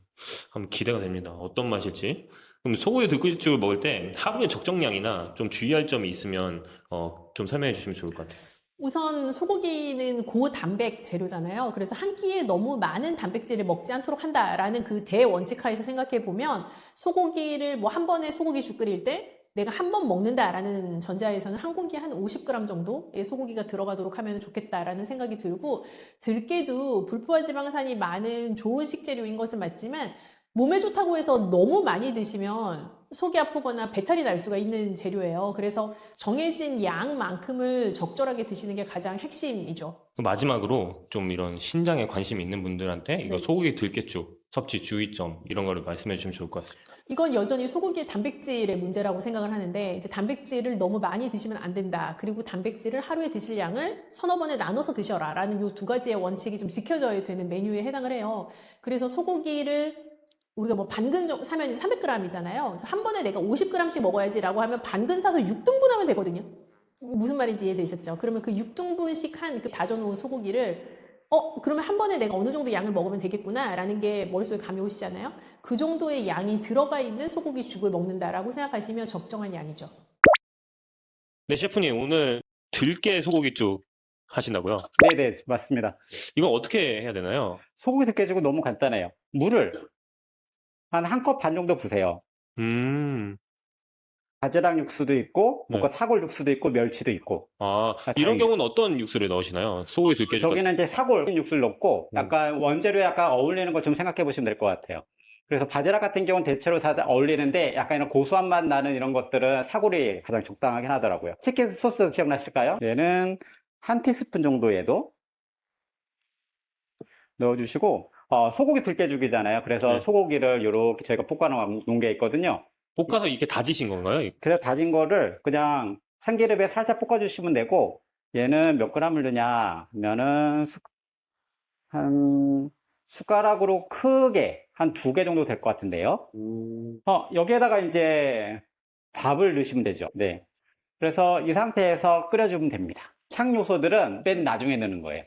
한번 기대가 됩니다. 어떤 맛일지. 그럼 소고기 들깨죽을 먹을 때 하루에 적정량이나 좀 주의할 점이 있으면 좀 설명해 주시면 좋을 것 같아요. 우선 소고기는 고단백 재료잖아요. 그래서 한 끼에 너무 많은 단백질을 먹지 않도록 한다라는 그 대원칙 하에서 생각해 보면 소고기를 뭐 한 번에 소고기 죽 끓일 때 내가 한 번 먹는다라는 전자에서는 한 공기에 한 50g 정도의 소고기가 들어가도록 하면 좋겠다라는 생각이 들고, 들깨도 불포화 지방산이 많은 좋은 식재료인 것은 맞지만 몸에 좋다고 해서 너무 많이 드시면 속이 아프거나 배탈이 날 수가 있는 재료예요. 그래서 정해진 양만큼을 적절하게 드시는 게 가장 핵심이죠. 마지막으로 좀 이런 신장에 관심 있는 분들한테 이거 네. 소고기 들깨죽 섭취 주의점 이런 거를 말씀해 주시면 좋을 것 같습니다. 이건 여전히 소고기의 단백질의 문제라고 생각을 하는데, 이제 단백질을 너무 많이 드시면 안 된다. 그리고 단백질을 하루에 드실 양을 서너 번에 나눠서 드셔라. 라는 요 두 가지의 원칙이 좀 지켜져야 되는 메뉴에 해당을 해요. 그래서 소고기를 우리가 뭐 반근 정도 사면 300g이잖아요. 그래서 한 번에 내가 50g씩 먹어야지라고 하면 반근 사서 6등분 하면 되거든요. 무슨 말인지 이해되셨죠? 그러면 그 6등분씩 한 그 다져놓은 소고기를 그러면 한 번에 내가 어느 정도 양을 먹으면 되겠구나라는 게 머릿속에 감이 오시잖아요. 그 정도의 양이 들어가 있는 소고기 죽을 먹는다라고 생각하시면 적정한 양이죠. 네, 셰프님 오늘 들깨 소고기죽 하신다고요? 네네, 맞습니다. 이거 어떻게 해야 되나요? 소고기 들깨죽은 너무 간단해요. 물을 한 한 컵 반 정도 부세요. 바지락 육수도 있고, 네. 사골 육수도 있고, 멸치도 있고. 이런 다행이네. 경우는 어떤 육수를 넣으시나요? 소고기 들깨죽. 저기는 이제 사골 육수를 넣고, 약간 원재료에 약간 어울리는 걸 좀 생각해 보시면 될 것 같아요. 그래서 바지락 같은 경우는 대체로 다 어울리는데, 약간 이런 고소한 맛 나는 이런 것들은 사골이 가장 적당하긴 하더라고요. 치킨 소스 기억나실까요? 얘는 한 티스푼 정도 얘도 넣어주시고, 소고기 들깨죽이잖아요. 그래서 네. 소고기를 이렇게 저희가 볶아 놓은 게 있거든요. 볶아서 이렇게 다지신 건가요? 그래서 다진 거를 그냥 참기름에 살짝 볶아주시면 되고, 얘는 몇 g을 넣냐 하면은 한 숟가락으로 크게 한 2개 정도 될 것 같은데요. 여기에다가 이제 밥을 넣으시면 되죠. 네. 그래서 이 상태에서 끓여주면 됩니다. 향 요소들은 맨 나중에 넣는 거예요.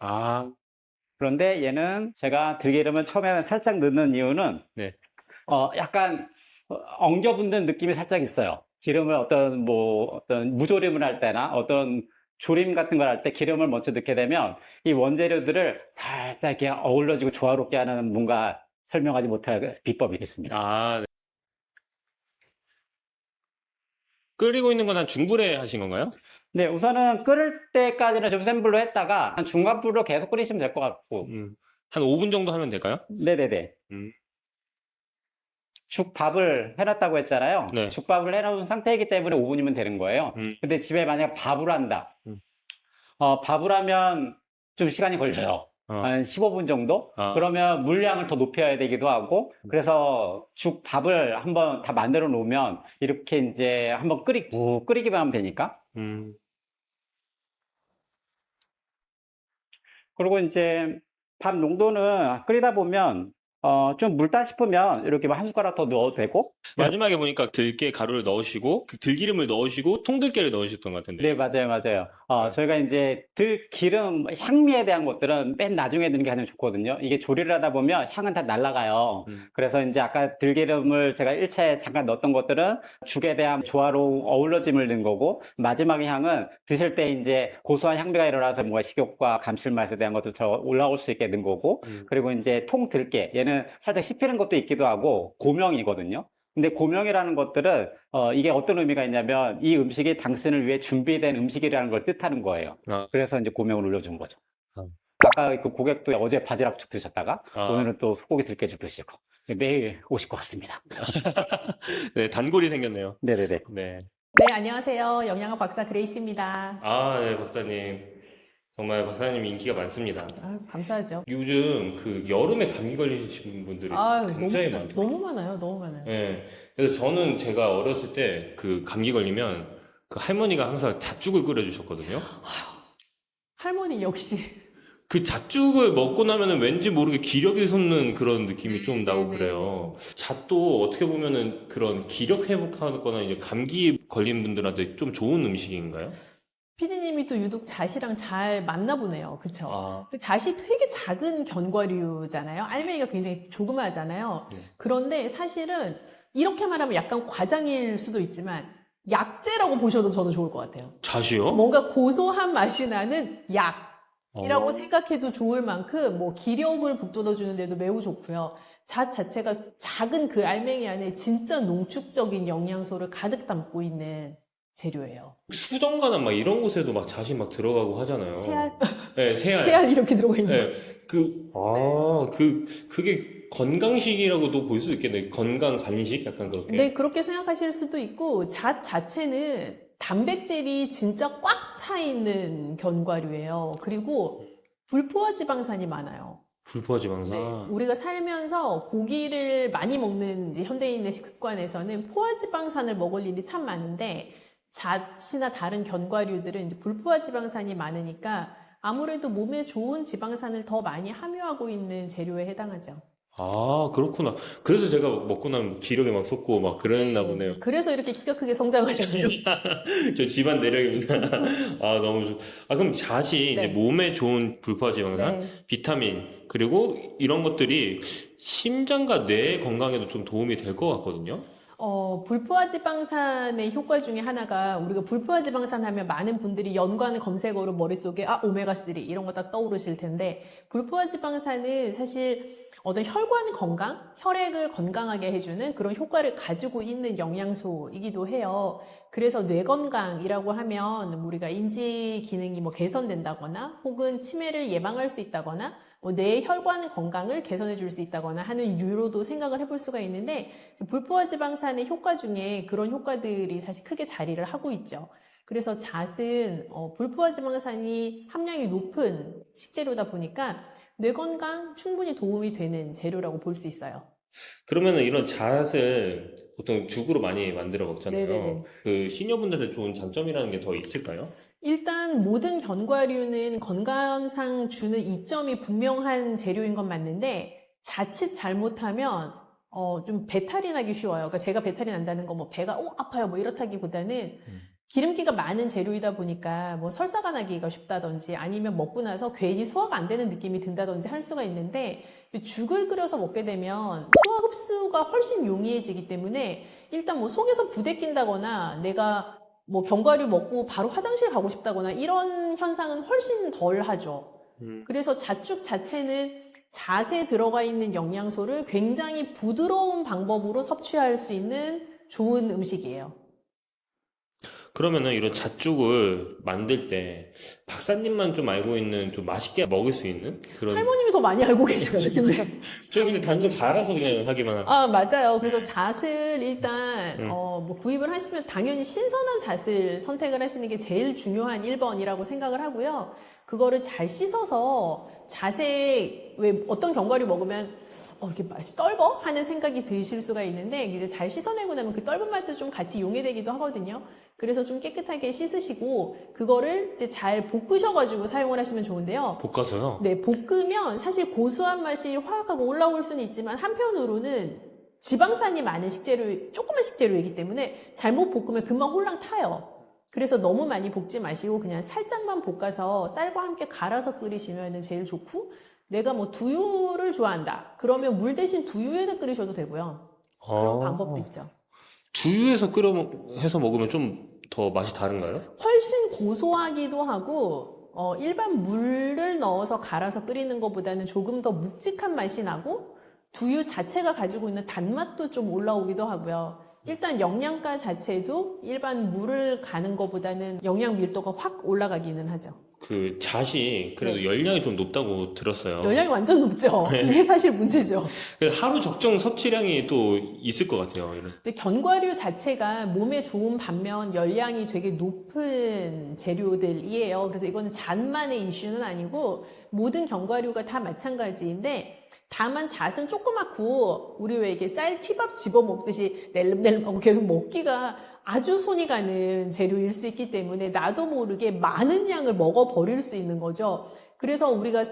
그런데 얘는 제가 들기름을 처음에 살짝 넣는 이유는 네. 약간 엉겨붙는 느낌이 살짝 있어요. 기름을 어떤 무조림을 할 때나 어떤 조림 같은 걸 할 때 기름을 먼저 넣게 되면 이 원재료들을 살짝 이렇게 어우러지고 조화롭게 하는 뭔가 설명하지 못할 비법이 있습니다. 네. 끓이고 있는 건 한 중불에 하신 건가요? 네, 우선은 끓을 때까지는 좀 센 불로 했다가 한 중간 불로 계속 끓이시면 될 것 같고. 한 5분 정도 하면 될까요? 네네네. 죽밥을 해놨다고 했잖아요. 네. 죽밥을 해놓은 상태이기 때문에 5분이면 되는 거예요. 근데 집에 만약 밥을 한다. 밥을 하면 좀 시간이 걸려요. 한 15분 정도? 그러면 물량을 더 높여야 되기도 하고, 그래서 죽밥을 한번 다 만들어 놓으면 이렇게 이제 한번 끓이기만 하면 되니까. 그리고 이제 밥 농도는 끓이다 보면 좀 묽다 싶으면 이렇게 한 숟가락 더 넣어도 되고. 마지막에 보니까 들깨 가루를 넣으시고 그 들기름을 넣으시고 통들깨를 넣으셨던 것 같은데. 네, 맞아요. 저희가 이제 들기름 향미에 대한 것들은 맨 나중에 넣는 게 가장 좋거든요. 이게 조리를 하다 보면 향은 다 날아가요. 그래서 이제 아까 들기름을 제가 1차에 잠깐 넣었던 것들은 죽에 대한 조화로운 어우러짐을 넣은 거고, 마지막의 향은 드실 때 이제 고소한 향미가 일어나서 뭔가 식욕과 감칠맛에 대한 것도 더 올라올 수 있게 넣은 거고, 그리고 이제 통들깨, 얘는 살짝 씹히는 것도 있기도 하고 고명이거든요. 근데 고명이라는 것들은 이게 어떤 의미가 있냐면 이 음식이 당신을 위해 준비된 음식이라는 걸 뜻하는 거예요. 그래서 이제 고명을 올려준 거죠. 아까 그 고객도 어제 바지락죽 드셨다가 오늘은 또 소고기 들깨죽 드시고 매일 오실 것 같습니다. 네, 단골이 생겼네요. 네네네. 네. 네, 안녕하세요. 영양학 박사 그레이스입니다. 네, 박사님. 정말 박사님 인기가 많습니다. 감사하죠. 요즘 그 여름에 감기 걸리신 분들이 굉장히 많더라고요. 너무 많아요. 너무 많아요. 네. 그래서 저는 제가 어렸을 때 그 감기 걸리면 그 할머니가 항상 잣죽을 끓여주셨거든요. 할머니 역시. 그 잣죽을 먹고 나면은 왠지 모르게 기력이 솟는 그런 느낌이 좀 나고 네네. 그래요. 잣도 어떻게 보면은 그런 기력 회복하거나 이제 감기 걸린 분들한테 좀 좋은 음식인가요? 피디님이 또 유독 잣이랑 잘 맞나 보네요. 그쵸? 아, 잣이 되게 작은 견과류잖아요. 알맹이가 굉장히 조그마하잖아요. 네. 그런데 사실은 이렇게 말하면 약간 과장일 수도 있지만 약재라고 보셔도 저는 좋을 것 같아요. 잣이요? 뭔가 고소한 맛이 나는 약. 이라고 생각해도 좋을 만큼 뭐 기력을 북돋워 주는데도 매우 좋고요. 잣 자체가 작은 그 알맹이 안에 진짜 농축적인 영양소를 가득 담고 있는 재료예요. 수정과나 막 이런 곳에도 막 잣이 막 들어가고 하잖아요. 새알? 네, 새알. 새알 이렇게 들어가 있는 거. 네, 그게 건강식이라고도 볼 수 있겠네. 건강 간식? 약간 그렇게. 네, 그렇게 생각하실 수도 있고, 잣 자체는 단백질이 진짜 꽉 차 있는 견과류예요. 그리고 불포화 지방산이 많아요. 불포화 지방산. 네, 우리가 살면서 고기를 많이 먹는 이제 현대인의 식습관에서는 포화 지방산을 먹을 일이 참 많은데, 잣이나 다른 견과류들은 이제 불포화 지방산이 많으니까 아무래도 몸에 좋은 지방산을 더 많이 함유하고 있는 재료에 해당하죠. 아, 그렇구나. 그래서 제가 먹고 나면 기력에 막 솟고 막 그랬나 보네요. 그래서 이렇게 키가 크게 성장하셨네요. 저 집안 내력입니다. 아, 너무 좋. 아, 그럼 잣이 이제 네. 몸에 좋은 불포화 지방산, 네. 비타민, 그리고 이런 것들이 심장과 뇌 건강에도 좀 도움이 될 것 같거든요. 불포화 지방산의 효과 중에 하나가 우리가 불포화 지방산 하면 많은 분들이 연관 검색어로 머릿속에 오메가3 이런 거 딱 떠오르실 텐데 불포화 지방산은 사실 어떤 혈관 건강, 혈액을 건강하게 해주는 그런 효과를 가지고 있는 영양소이기도 해요. 그래서 뇌 건강이라고 하면 우리가 인지 기능이 뭐 개선된다거나 혹은 치매를 예방할 수 있다거나 뇌 혈관 건강을 개선해 줄 수 있다거나 하는 유로도 생각을 해볼 수가 있는데 불포화 지방산의 효과 중에 그런 효과들이 사실 크게 자리를 하고 있죠. 그래서 잣은 불포화 지방산이 함량이 높은 식재료다 보니까 뇌 건강 충분히 도움이 되는 재료라고 볼 수 있어요. 그러면은 이런 잣을 보통 죽으로 많이 만들어 먹잖아요. 네네네. 그 시니어분들한테 좋은 장점이라는 게 더 있을까요? 일단 모든 견과류는 건강상 주는 이점이 분명한 재료인 건 맞는데 자칫 잘못하면 좀 배탈이 나기 쉬워요. 그러니까 제가 배탈이 난다는 거 뭐 배가 아파요 뭐 이렇다기보다는 기름기가 많은 재료이다 보니까 뭐 설사가 나기가 쉽다든지 아니면 먹고 나서 괜히 소화가 안 되는 느낌이 든다든지 할 수가 있는데 죽을 끓여서 먹게 되면 소화 흡수가 훨씬 용이해지기 때문에 일단 뭐 속에서 부대낀다거나 내가 뭐 견과류 먹고 바로 화장실 가고 싶다거나 이런 현상은 훨씬 덜 하죠. 그래서 잣죽 자체는 잣에 들어가 있는 영양소를 굉장히 부드러운 방법으로 섭취할 수 있는 좋은 음식이에요. 그러면은 이런 잣죽을 만들 때 박사님만 좀 알고 있는 좀 맛있게 먹을 수 있는 그런. 할머님이 더 많이 알고 계셔요, 근데. 저 그냥 단순 갈아서 그냥 하기만 하고. 맞아요. 그래서 잣을 일단, 뭐 구입을 하시면 당연히 신선한 잣을 선택을 하시는 게 제일 중요한 1번이라고 생각을 하고요. 그거를 잘 씻어서 잣에 왜 어떤 견과류 먹으면 이게 맛이 떫어? 하는 생각이 드실 수가 있는데 이제 잘 씻어내고 나면 그 떫은 맛도 좀 같이 용해되기도 하거든요. 그래서 좀 깨끗하게 씻으시고 그거를 이제 잘 볶으셔가지고 사용을 하시면 좋은데요. 볶아서요? 네, 볶으면 사실 고소한 맛이 확 하고 올라올 수는 있지만 한편으로는 지방산이 많은 조그만 식재료이기 때문에 잘못 볶으면 금방 홀랑 타요. 그래서 너무 많이 볶지 마시고 그냥 살짝만 볶아서 쌀과 함께 갈아서 끓이시면 제일 좋고 내가 뭐 두유를 좋아한다. 그러면 물 대신 두유에다 끓이셔도 되고요. 그런 방법도 있죠. 두유에서 해서 먹으면 좀 더 맛이 다른가요? 훨씬 고소하기도 하고 일반 물을 넣어서 갈아서 끓이는 것보다는 조금 더 묵직한 맛이 나고 두유 자체가 가지고 있는 단맛도 좀 올라오기도 하고요. 일단 영양가 자체도 일반 물을 가는 것보다는 영양 밀도가 확 올라가기는 하죠. 그 잣이 그래도 네. 열량이 좀 높다고 들었어요. 열량이 완전 높죠. 그게 사실 문제죠. 그래서 하루 적정 섭취량이 또 있을 것 같아요. 이런. 이제 견과류 자체가 몸에 좋은 반면 열량이 되게 높은 재료들이에요. 그래서 이거는 잣만의 이슈는 아니고 모든 견과류가 다 마찬가지인데 다만 잣은 조그맣고 우리 왜 이렇게 쌀 튀밥 집어 먹듯이 낼름낼름하고 계속 먹기가 아주 손이 가는 재료일 수 있기 때문에 나도 모르게 많은 양을 먹어버릴 수 있는 거죠. 그래서 우리가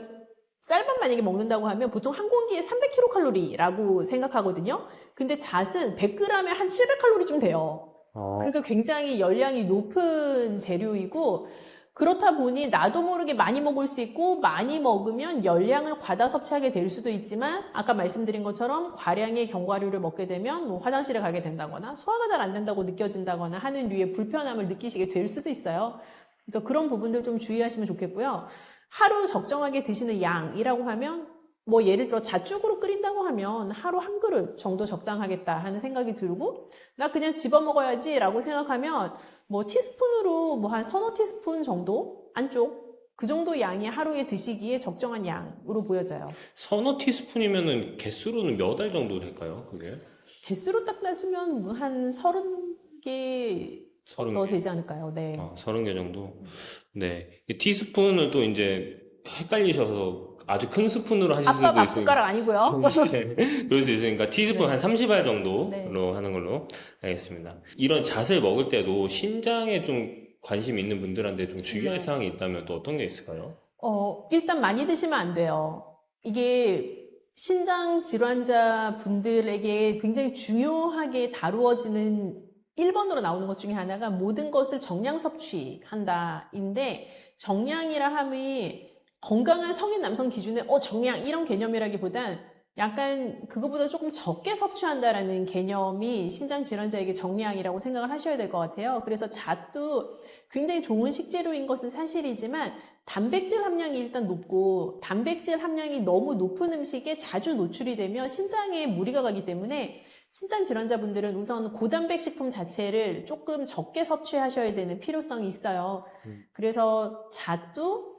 쌀밥 만약에 먹는다고 하면 보통 한 공기에 300kcal라고 생각하거든요. 근데 잣은 100g에 한 700kcal쯤 돼요. 그러니까 굉장히 열량이 높은 재료이고 그렇다 보니 나도 모르게 많이 먹을 수 있고 많이 먹으면 열량을 과다 섭취하게 될 수도 있지만 아까 말씀드린 것처럼 과량의 견과류를 먹게 되면 뭐 화장실에 가게 된다거나 소화가 잘 안 된다고 느껴진다거나 하는 류의 불편함을 느끼시게 될 수도 있어요. 그래서 그런 부분들 좀 주의하시면 좋겠고요. 하루 적정하게 드시는 양이라고 하면 뭐 예를 들어 잣죽으로 끓인다고 하면 하루 한 그릇 정도 적당하겠다 하는 생각이 들고, 나 그냥 집어 먹어야지 라고 생각하면 뭐 티스푼으로 뭐 한 서너 티스푼 정도 안쪽 그 정도 양이 하루에 드시기에 적정한 양으로 보여져요. 서너 티스푼이면은 개수로는 몇 알 정도 될까요? 그게? 개수로 딱 따지면 뭐한 30개 서른 더 개? 되지 않을까요? 네. 30개 정도? 네. 이 티스푼을 또 이제 헷갈리셔서 아주 큰 스푼으로 하실 아빠 수도 밥 있으니까. 숟가락 아니고요. 네. 그럴 수 있으니까 티스푼 네. 한 30알 정도로 네. 하는 걸로 알겠습니다. 이런 잣을 먹을 때도 신장에 좀 관심 있는 분들한테 좀 주의할 네. 사항이 있다면 또 어떤 게 있을까요? 일단 많이 드시면 안 돼요. 이게 신장 질환자 분들에게 굉장히 중요하게 다루어지는 1번으로 나오는 것 중에 하나가 모든 것을 정량 섭취한다인데, 정량이라 함이 건강한 성인 남성 기준의 정량 이런 개념이라기보단 약간 그거보다 조금 적게 섭취한다라는 개념이 신장 질환자에게 정량이라고 생각을 하셔야 될 것 같아요. 그래서 잣도 굉장히 좋은 식재료인 것은 사실이지만 단백질 함량이 일단 높고, 단백질 함량이 너무 높은 음식에 자주 노출이 되면 신장에 무리가 가기 때문에 신장 질환자분들은 우선 고단백 식품 자체를 조금 적게 섭취하셔야 되는 필요성이 있어요. 그래서 잣도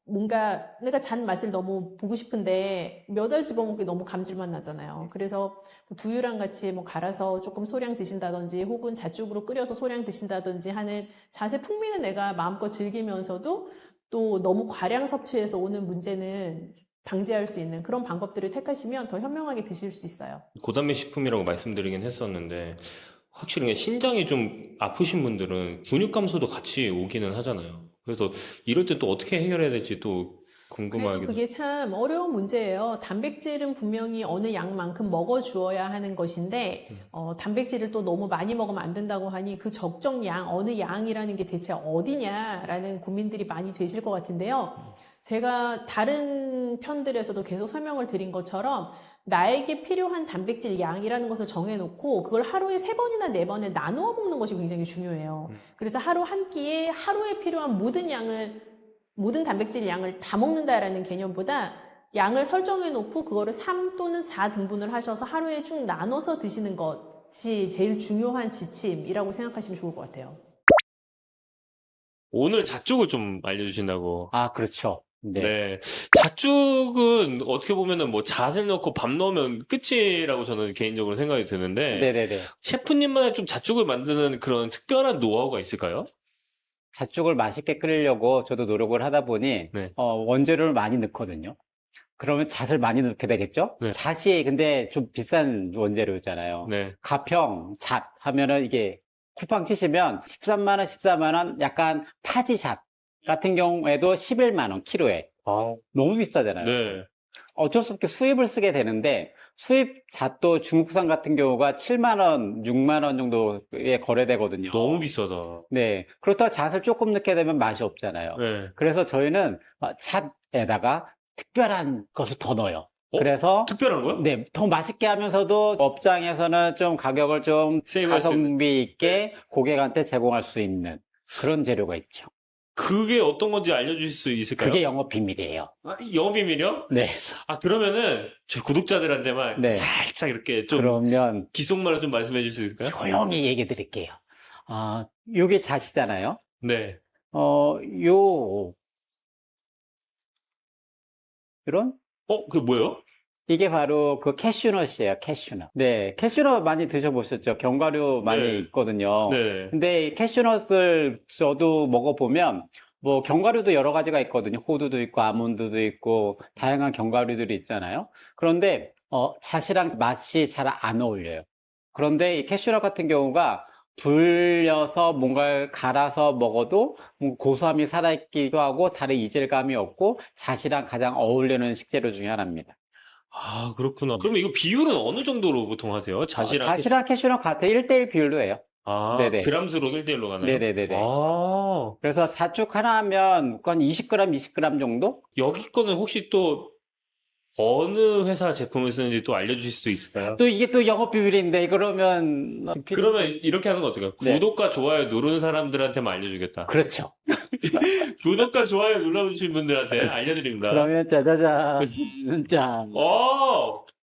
뭔가 내가 잣 맛을 너무 보고 싶은데 몇 알 집어먹기 너무 감질맛 나잖아요. 그래서 두유랑 같이 뭐 갈아서 조금 소량 드신다든지 혹은 잣죽으로 끓여서 소량 드신다든지 하는 잣의 풍미는 내가 마음껏 즐기면서도 또 너무 과량 섭취해서 오는 문제는 방지할 수 있는 그런 방법들을 택하시면 더 현명하게 드실 수 있어요. 고단백 식품이라고 말씀드리긴 했었는데 확실히 신장이 좀 아프신 분들은 근육 감소도 같이 오기는 하잖아요. 그래서 이럴 때 또 어떻게 해결해야 될지 또 그래서 궁금하기도. 그게 참 어려운 문제예요. 단백질은 분명히 어느 양만큼 먹어주어야 하는 것인데 단백질을 또 너무 많이 먹으면 안 된다고 하니 그 적정 양, 어느 양이라는 게 대체 어디냐라는 고민들이 많이 되실 것 같은데요. 제가 다른 편들에서도 계속 설명을 드린 것처럼 나에게 필요한 단백질 양이라는 것을 정해놓고 그걸 하루에 3번이나 4번에 나누어 먹는 것이 굉장히 중요해요. 그래서 하루 한 끼에 하루에 필요한 모든 단백질 양을 다 먹는다라는 개념보다 양을 설정해 놓고 그거를 3 또는 4 등분을 하셔서 하루에 쭉 나눠서 드시는 것이 제일 중요한 지침이라고 생각하시면 좋을 것 같아요. 오늘 잣죽을 좀 알려주신다고. 아, 그렇죠. 네. 네. 잣죽은 어떻게 보면은 뭐 잣을 넣고 밥 넣으면 끝이라고 저는 개인적으로 생각이 드는데, 네네네. 셰프님만의 좀 잣죽을 만드는 그런 특별한 노하우가 있을까요? 잣죽을 맛있게 끓이려고 저도 노력을 하다 보니 네. 원재료를 많이 넣거든요. 그러면 잣을 많이 넣게 되겠죠? 네. 잣이 근데 좀 비싼 원재료잖아요. 네. 가평 잣 하면은 이게 쿠팡 치시면 13만 원, 14만 원, 약간 파지잣 같은 경우에도 11만 원 키로에. 너무 비싸잖아요. 네. 어쩔 수 없게 수입을 쓰게 되는데 수입 잣도 중국산 같은 경우가 7만 원, 6만 원 정도에 거래되거든요. 너무 비싸다. 네. 그렇다고 잣을 조금 넣게 되면 맛이 없잖아요. 네. 그래서 저희는 잣에다가 특별한 것을 더 넣어요. 그래서 특별한 거요? 네, 더 맛있게 하면서도 업장에서는 좀 가격을 좀 세이브할 수 있는. 가성비 있게 고객한테 제공할 수 있는 그런 재료가 있죠. 그게 어떤 건지 알려주실 수 있을까요? 그게 영업 비밀이에요. 영업 비밀이요? 네. 그러면은 저희 구독자들한테만 네. 살짝 이렇게 좀 그러면 귓속말로 좀 말씀해 주실 수 있을까요? 조용히 얘기 드릴게요. 요게 잣이잖아요. 네. 이런? 그게 뭐예요? 이게 바로 그 캐슈넛이에요, 캐슈넛. 네, 캐슈넛 많이 드셔보셨죠? 견과류 많이 네. 있거든요. 네. 근데 이 캐슈넛을 저도 먹어보면, 뭐, 견과류도 여러 가지가 있거든요. 호두도 있고, 아몬드도 있고, 다양한 견과류들이 있잖아요. 그런데, 잣이랑 맛이 잘 안 어울려요. 그런데 이 캐슈넛 같은 경우가 불려서 뭔가를 갈아서 먹어도 고소함이 살아있기도 하고, 다른 이질감이 없고, 잣이랑 가장 어울리는 식재료 중에 하나입니다. 그렇구나. 그러면 이거 비율은 어느 정도로 보통 하세요? 잣이랑 잣이랑 캐슈넛 같은 1대1 비율로 해요. 네네. 그람수로 1대1로 가나요? 네네네네. 그래서 잣죽 하나 하면 한 20g, 20g 정도? 여기 거는 혹시 또 어느 회사 제품을 쓰는지 또 알려주실 수 있을까요? 또 이게 또 영업 비밀인데 그러면 그러면 이렇게 하는 거 어떨까요? 네. 구독과 좋아요 누른 사람들한테만 알려주겠다. 그렇죠. 구독과 좋아요 눌러주신 분들한테 알려드립니다. 그러면 짜자잔 짠.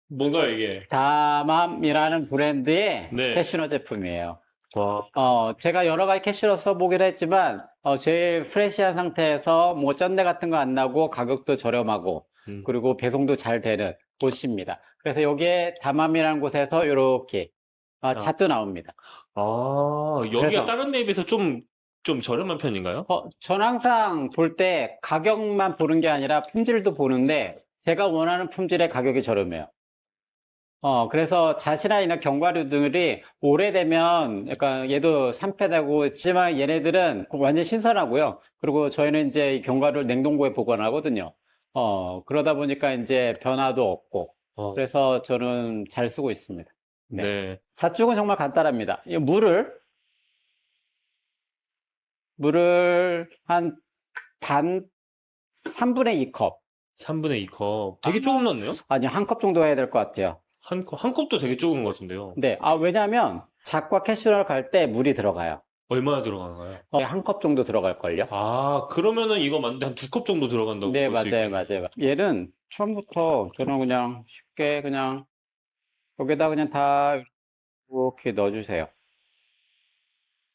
뭔가요 이게? 다맘이라는 브랜드의 네. 캐슈너 제품이에요. 와. 제가 여러 가지 캐슈너 써보기로 했지만, 제일 프레시한 상태에서 뭐 쩐내 같은 거 안 나고 가격도 저렴하고, 그리고 배송도 잘 되는 곳입니다. 그래서 여기에 다맘이라는 곳에서 이렇게 잣도 나옵니다. 여기가 그래서- 다른 데에 비해서 좀 저렴한 편인가요? 전 항상 볼 때 가격만 보는 게 아니라 품질도 보는데, 제가 원하는 품질의 가격이 저렴해요. 그래서 잣이나 이런 견과류들이 오래되면 약간 얘도 산패되고 있지만 얘네들은 완전 신선하고요. 그리고 저희는 이제 이 견과류를 냉동고에 보관하거든요. 그러다 보니까 이제 변화도 없고. 그래서 저는 잘 쓰고 있습니다. 네. 네. 잣죽은 정말 간단합니다. 이 물을 한 3분의 2컵. 3분의 2컵. 되게 조금 넣네요? 아니, 한 컵 정도 해야 될 것 같아요. 한 컵도 되게 적은 것 같은데요. 네. 왜냐면 잣과 캐슈럴 갈 때 물이 들어가요. 얼마나 들어가나요? 한 컵 정도 들어갈걸요? 그러면은 이거 맞는데 한 2컵 정도 들어간다고 네, 볼 수 맞아요, 있겠네요. 맞아요. 얘는 처음부터 저는 그냥 쉽게 그냥 여기다 그냥 다 이렇게 넣어주세요.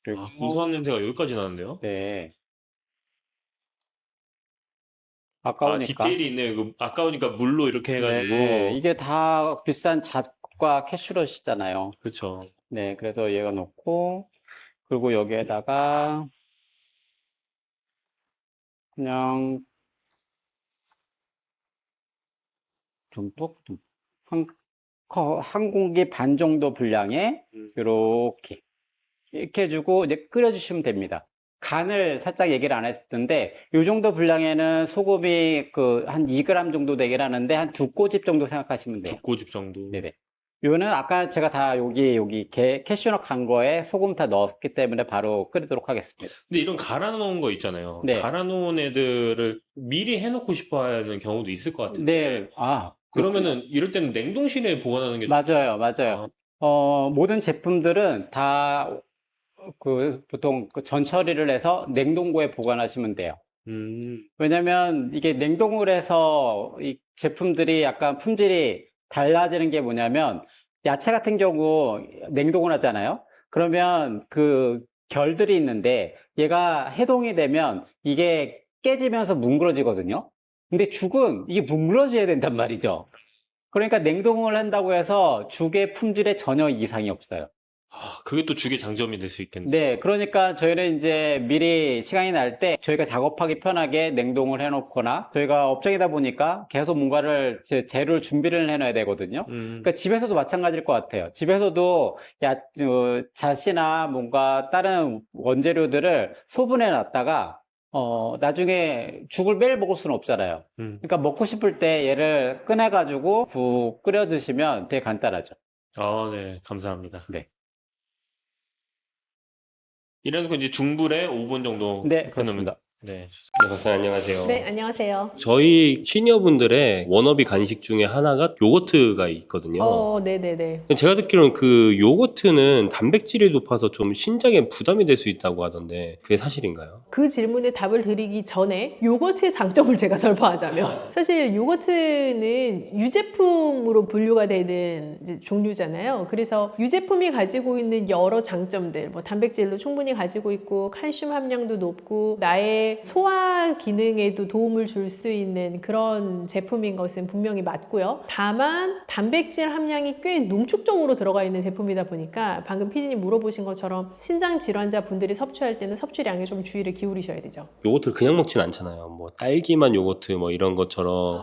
그리고 고소한 냄새가 여기까지 나는데요? 네. 아까우니까. 디테일이 있네요. 이거 아까우니까 물로 이렇게 해가지고. 네, 이게 다 비싼 잣과 캐슈넛이잖아요. 그쵸. 네, 그래서 얘가 넣고 그리고 여기에다가 그냥 듬뿍 한 공기 반 정도 분량에 이렇게 해주고 이제 끓여주시면 됩니다. 간을 살짝 얘기를 안 했던데 이 정도 분량에는 소금이 한 2g 정도 되긴 하는데 한 2꼬집 정도 생각하시면 돼요. 2꼬집 정도. 네네. 요는 아까 제가 다 여기 캐슈넛 간 거에 소금 다 넣었기 때문에 바로 끓이도록 하겠습니다. 근데 이런 갈아 놓은 거 있잖아요. 네. 갈아 놓은 애들을 미리 해놓고 싶어 하는 경우도 있을 것 같은데. 네. 그러면은 이럴 때는 냉동실에 보관하는 게 맞아요. 모든 제품들은 다 보통 전 처리를 해서 냉동고에 보관하시면 돼요. 왜냐면 이게 냉동을 해서 이 제품들이 약간 품질이 달라지는 게 뭐냐면 야채 같은 경우 냉동을 하잖아요. 그러면 그 결들이 있는데 얘가 해동이 되면 이게 깨지면서 뭉그러지거든요. 근데 죽은 이게 뭉그러져야 된단 말이죠. 그러니까 냉동을 한다고 해서 죽의 품질에 전혀 이상이 없어요. 그게 또 죽의 장점이 될 수 있겠네요. 네, 그러니까 저희는 이제 미리 시간이 날 때 저희가 작업하기 편하게 냉동을 해놓거나 저희가 업종이다 보니까 계속 뭔가를 재료를 준비를 해놔야 되거든요. 그러니까 집에서도 마찬가지일 것 같아요. 집에서도 잣이나 뭔가 다른 원재료들을 소분해 놨다가 나중에 죽을 매일 먹을 수는 없잖아요. 그러니까 먹고 싶을 때 얘를 꺼내가지고 푹 끓여 드시면 되게 간단하죠. 네, 감사합니다. 네. 이래놓고 이제 중불에 5분 정도 네, 그렇습니다. 네, 박사님 안녕하세요. 네, 안녕하세요. 저희 시니어분들의 워너비 간식 중에 하나가 요거트가 있거든요. 네네네. 제가 듣기로는 그 요거트는 단백질이 높아서 좀 신장에 부담이 될 수 있다고 하던데 그게 사실인가요? 그 질문에 답을 드리기 전에 요거트의 장점을 제가 설파하자면 사실 요거트는 유제품으로 분류가 되는 이제 종류잖아요. 그래서 유제품이 가지고 있는 여러 장점들, 뭐 단백질도 충분히 가지고 있고 칼슘 함량도 높고 나의 소화 기능에도 도움을 줄 수 있는 그런 제품인 것은 분명히 맞고요. 다만 단백질 함량이 꽤 농축적으로 들어가 있는 제품이다 보니까 방금 PD님 물어보신 것처럼 신장 질환자 분들이 섭취할 때는 섭취량에 좀 주의를 기울이셔야 되죠. 요거트를 그냥 먹진 않잖아요. 뭐 딸기맛 요거트 뭐 이런 것처럼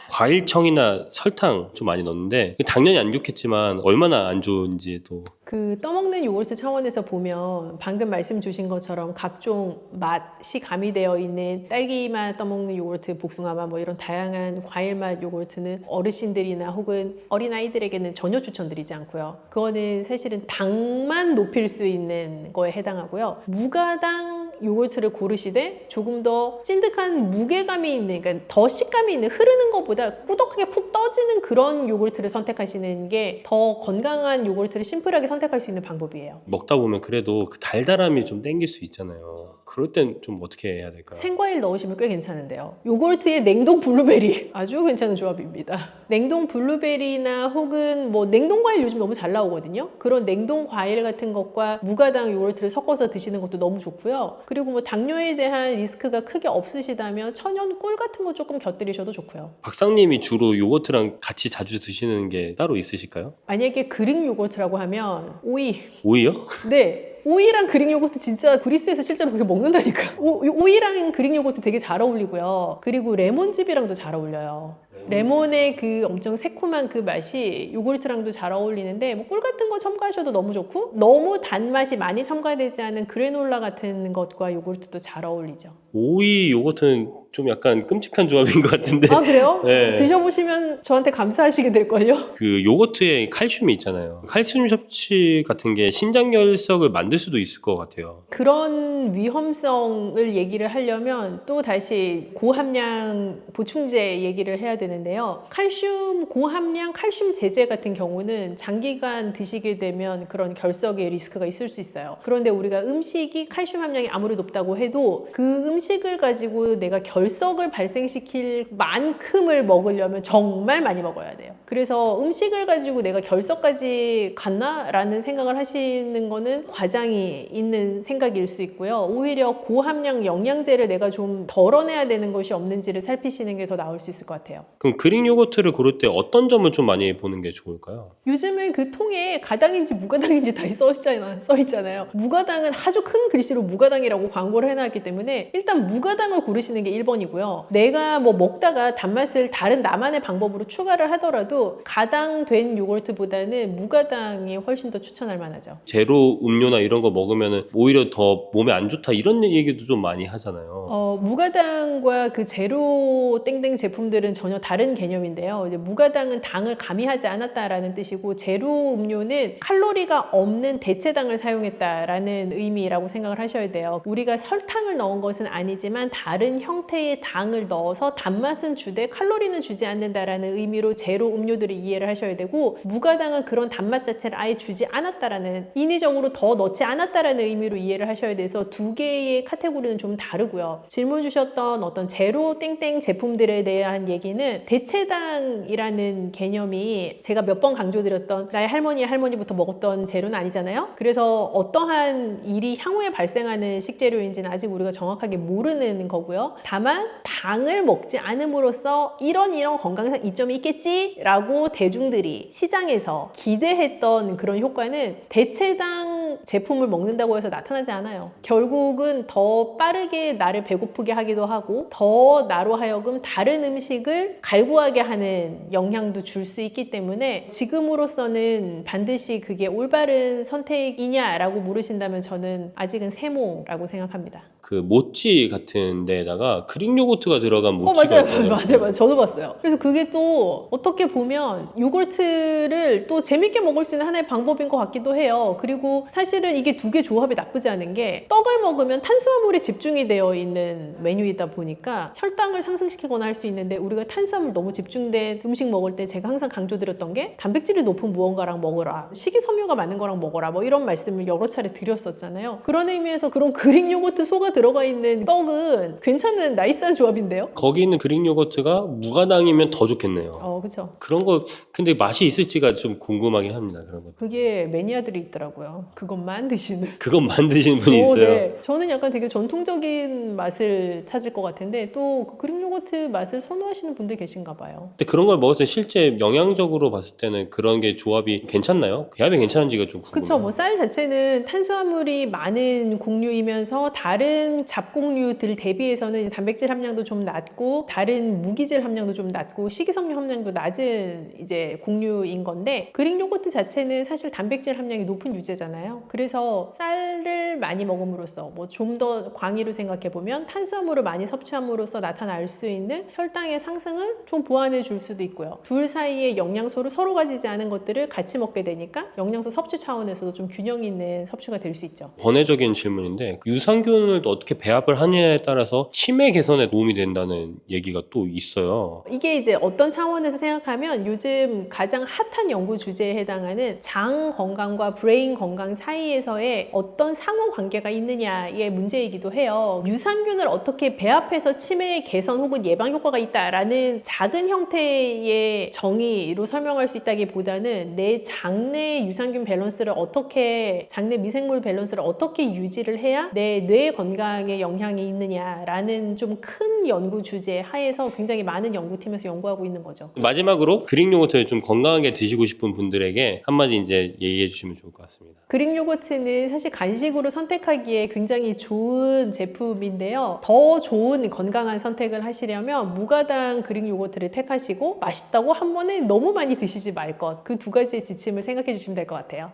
과일청이나 설탕 좀 많이 넣는데 당연히 안 좋겠지만 얼마나 안 좋은지 또 그 떠먹는 요거트 차원에서 보면 방금 말씀 주신 것처럼 각종 맛이 가미되어 있는 딸기맛 떠먹는 요거트, 복숭아맛 뭐 이런 다양한 과일맛 요거트는 어르신들이나 혹은 어린아이들에게는 전혀 추천드리지 않고요. 그거는 사실은 당만 높일 수 있는 거에 해당하고요. 무가당 요거트를 고르시되 조금 더 찐득한 무게감이 있는, 그러니까 더 식감이 있는, 흐르는 것보다 꾸덕하게 푹 떠지는 그런 요거트를 선택하시는 게 더 건강한 요거트를 심플하게 선택할 수 있는 방법이에요. 먹다 보면 그래도 그 달달함이 좀 땡길 수 있잖아요. 그럴 땐 좀 어떻게 해야 될까요? 생과일 넣으시면 꽤 괜찮은데요. 요거트에 냉동 블루베리 아주 괜찮은 조합입니다. 냉동 블루베리나 혹은 뭐 냉동 과일 요즘 너무 잘 나오거든요. 그런 냉동 과일 같은 것과 무가당 요거트를 섞어서 드시는 것도 너무 좋고요. 그리고 뭐 당뇨에 대한 리스크가 크게 없으시다면 천연 꿀 같은 거 조금 곁들이셔도 좋고요. 박사님이 주로 요거트랑 같이 자주 드시는 게 따로 있으실까요? 만약에 그릭 요거트라고 하면 오이. 오이요? 네. 오이랑 그릭 요거트 진짜 그리스에서 실제로 그렇게 먹는다니까. 오이랑 그릭 요거트 되게 잘 어울리고요. 그리고 레몬즙이랑도 잘 어울려요. 레몬의 그 엄청 새콤한 그 맛이 요구르트랑도 잘 어울리는데 뭐 꿀 같은 거 첨가하셔도 너무 좋고, 너무 단맛이 많이 첨가되지 않은 그래놀라 같은 것과 요구르트도 잘 어울리죠. 오이 요거트는 좀 약간 끔찍한 조합인 것 같은데. 아 그래요? 네. 드셔보시면 저한테 감사하시게 될걸요? 그 요거트에 칼슘이 있잖아요. 칼슘 섭취 같은 게 신장결석을 만들 수도 있을 것 같아요. 그런 위험성을 얘기를 하려면 또 다시 고함량 보충제 얘기를 해야 되는데요. 칼슘, 고함량 칼슘 제제 같은 경우는 장기간 드시게 되면 그런 결석의 리스크가 있을 수 있어요. 그런데 우리가 음식이 칼슘 함량이 아무리 높다고 해도 그 음식을 가지고 내가 결석을 발생시킬 만큼을 먹으려면 정말 많이 먹어야 돼요. 그래서 음식을 가지고 내가 결석까지 갔나? 라는 생각을 하시는 거는 과장이 있는 생각일 수 있고요. 오히려 고함량 영양제를 내가 좀 덜어내야 되는 것이 없는지를 살피시는 게 더 나을 수 있을 것 같아요. 그럼 그릭 요거트를 고를 때 어떤 점을 좀 많이 보는 게 좋을까요? 요즘은 그 통에 가당인지 무가당인지 다 써 있잖아요. 무가당은 아주 큰 글씨로 무가당이라고 광고를 해놨기 때문에 일단 무가당을 고르시는 게 1번이고요. 내가 뭐 먹다가 단맛을 다른 나만의 방법으로 추가를 하더라도 가당된 요거트보다는 무가당이 훨씬 더 추천할 만하죠. 제로 음료나 이런 거 먹으면 오히려 더 몸에 안 좋다 이런 얘기도 좀 많이 하잖아요. 무가당과 그 제로 땡땡 제품들은 전혀 다른 개념인데요. 이제 무가당은 당을 가미하지 않았다라는 뜻이고, 제로 음료는 칼로리가 없는 대체당을 사용했다라는 의미라고 생각을 하셔야 돼요. 우리가 설탕을 넣은 것은 아니지만 다른 형태의 당을 넣어서 단맛은 주되 칼로리는 주지 않는다라는 의미로 제로 음료들을 이해를 하셔야 되고, 무가당은 그런 단맛 자체를 아예 주지 않았다라는, 인위적으로 더 넣지 않았다라는 의미로 이해를 하셔야 돼서 두 개의 카테고리는 좀 다르고요. 질문 주셨던 어떤 제로 땡땡 제품들에 대한 얘기는 대체당이라는 개념이 제가 몇 번 강조드렸던 나의 할머니부터 먹었던 재료는 아니잖아요. 그래서 어떠한 일이 향후에 발생하는 식재료인지는 아직 우리가 정확하게 모르는 거고요. 다만 당을 먹지 않음으로써 이런 건강상 이점이 있겠지라고 대중들이 시장에서 기대했던 그런 효과는 대체당 제품을 먹는다고 해서 나타나지 않아요. 결국은 더 빠르게 나를 배고프게 하기도 하고, 더 나로 하여금 다른 음식을 갈구하게 하는 영향도 줄 수 있기 때문에 지금으로서는 반드시 그게 올바른 선택이냐라고 물으신다면 저는 아직은 세모라고 생각합니다. 그 모찌 같은 데다가 그릭 요거트가 들어간 모찌가 맞아요. 있다고 맞아요. 했어요. 맞아요. 저도 봤어요. 그래서 그게 또 어떻게 보면 요거트를 또 재밌게 먹을 수 있는 하나의 방법인 것 같기도 해요. 그리고 사실은 이게 두 개 조합이 나쁘지 않은 게, 떡을 먹으면 탄수화물에 집중이 되어 있는 메뉴이다 보니까 혈당을 상승시키거나 할 수 있는데, 우리가 탄수화물 너무 집중된 음식 먹을 때 제가 항상 강조드렸던 게 단백질이 높은 무언가랑 먹어라, 식이섬유가 많은 거랑 먹어라, 뭐 이런 말씀을 여러 차례 드렸었잖아요. 그런 의미에서 그런 그릭 요거트 소가 들어가 있는 떡은 괜찮은 나이스한 조합인데요. 거기 있는 그릭 요거트가 무가당이면 더 좋겠네요. 그렇죠. 그런 거 근데 맛이 있을지가 좀 궁금하긴 합니다. 그런 거. 그게 매니아들이 있더라고요. 그것만 드시는. 그건 만드시는 분이 있어요. 네. 저는 약간 되게 전통적인 맛을 찾을 것 같은데 또 그 그릭 요거트 맛을 선호하시는 분들 계신가 봐요. 근데 그런 걸 먹었을 때 실제 영양적으로 봤을 때는 그런 게 조합이 괜찮나요? 조합이 괜찮은지가 좀 궁금해요. 그쵸. 뭐 쌀 자체는 탄수화물이 많은 곡류이면서 다른 잡곡류들 대비해서는 단백질 함량도 좀 낮고 다른 무기질 함량도 좀 낮고 식이섬유 함량도 낮은 이제 곡류인 건데, 그릭 요거트 자체는 사실 단백질 함량이 높은 유제잖아요. 그래서 쌀을 많이 먹음으로써 뭐 좀 더 광의로 생각해 보면 탄수화물을 많이 섭취함으로써 나타날 수 있는 혈당의 상승을 좀 보완해 줄 수도 있고요. 둘 사이에 영양소를 서로 가지지 않은 것들을 같이 먹게 되니까 영양소 섭취 차원에서도 좀 균형 있는 섭취가 될 수 있죠. 번외적인 질문인데 유산균을 또 어떻게 배합을 하느냐에 따라서 치매 개선에 도움이 된다는 얘기가 또 있어요. 이게 이제 어떤 차원에서 생각하면 요즘 가장 핫한 연구 주제에 해당하는 장 건강과 브레인 건강 사이에서의 어떤 상호 관계가 있느냐의 문제이기도 해요. 유산균을 어떻게 배합해서 치매 개선 혹은 예방 효과가 있다라는 작은 형태의 정의로 설명할 수 있다기보다는 내 장내 유산균 밸런스를 어떻게, 장내 미생물 밸런스를 어떻게 유지를 해야 내 뇌 건강에 영향이 있느냐라는 좀 큰 연구 주제 하에서 굉장히 많은 연구팀에서 연구하고 있는 거죠. 마지막으로 그릭 요거트를 좀 건강하게 드시고 싶은 분들에게 한마디 이제 얘기해 주시면 좋을 것 같습니다. 그릭 요거트는 사실 간식으로 선택하기에 굉장히 좋은 제품인데요. 더 좋은 건강한 선택을 하시려면 무가당 그릭 요거트를 택하시고 맛있다고 한 번에 너무 많이 드시지 말 것. 그 두 가지의 지침을 생각해 주시면 될 것 같아요.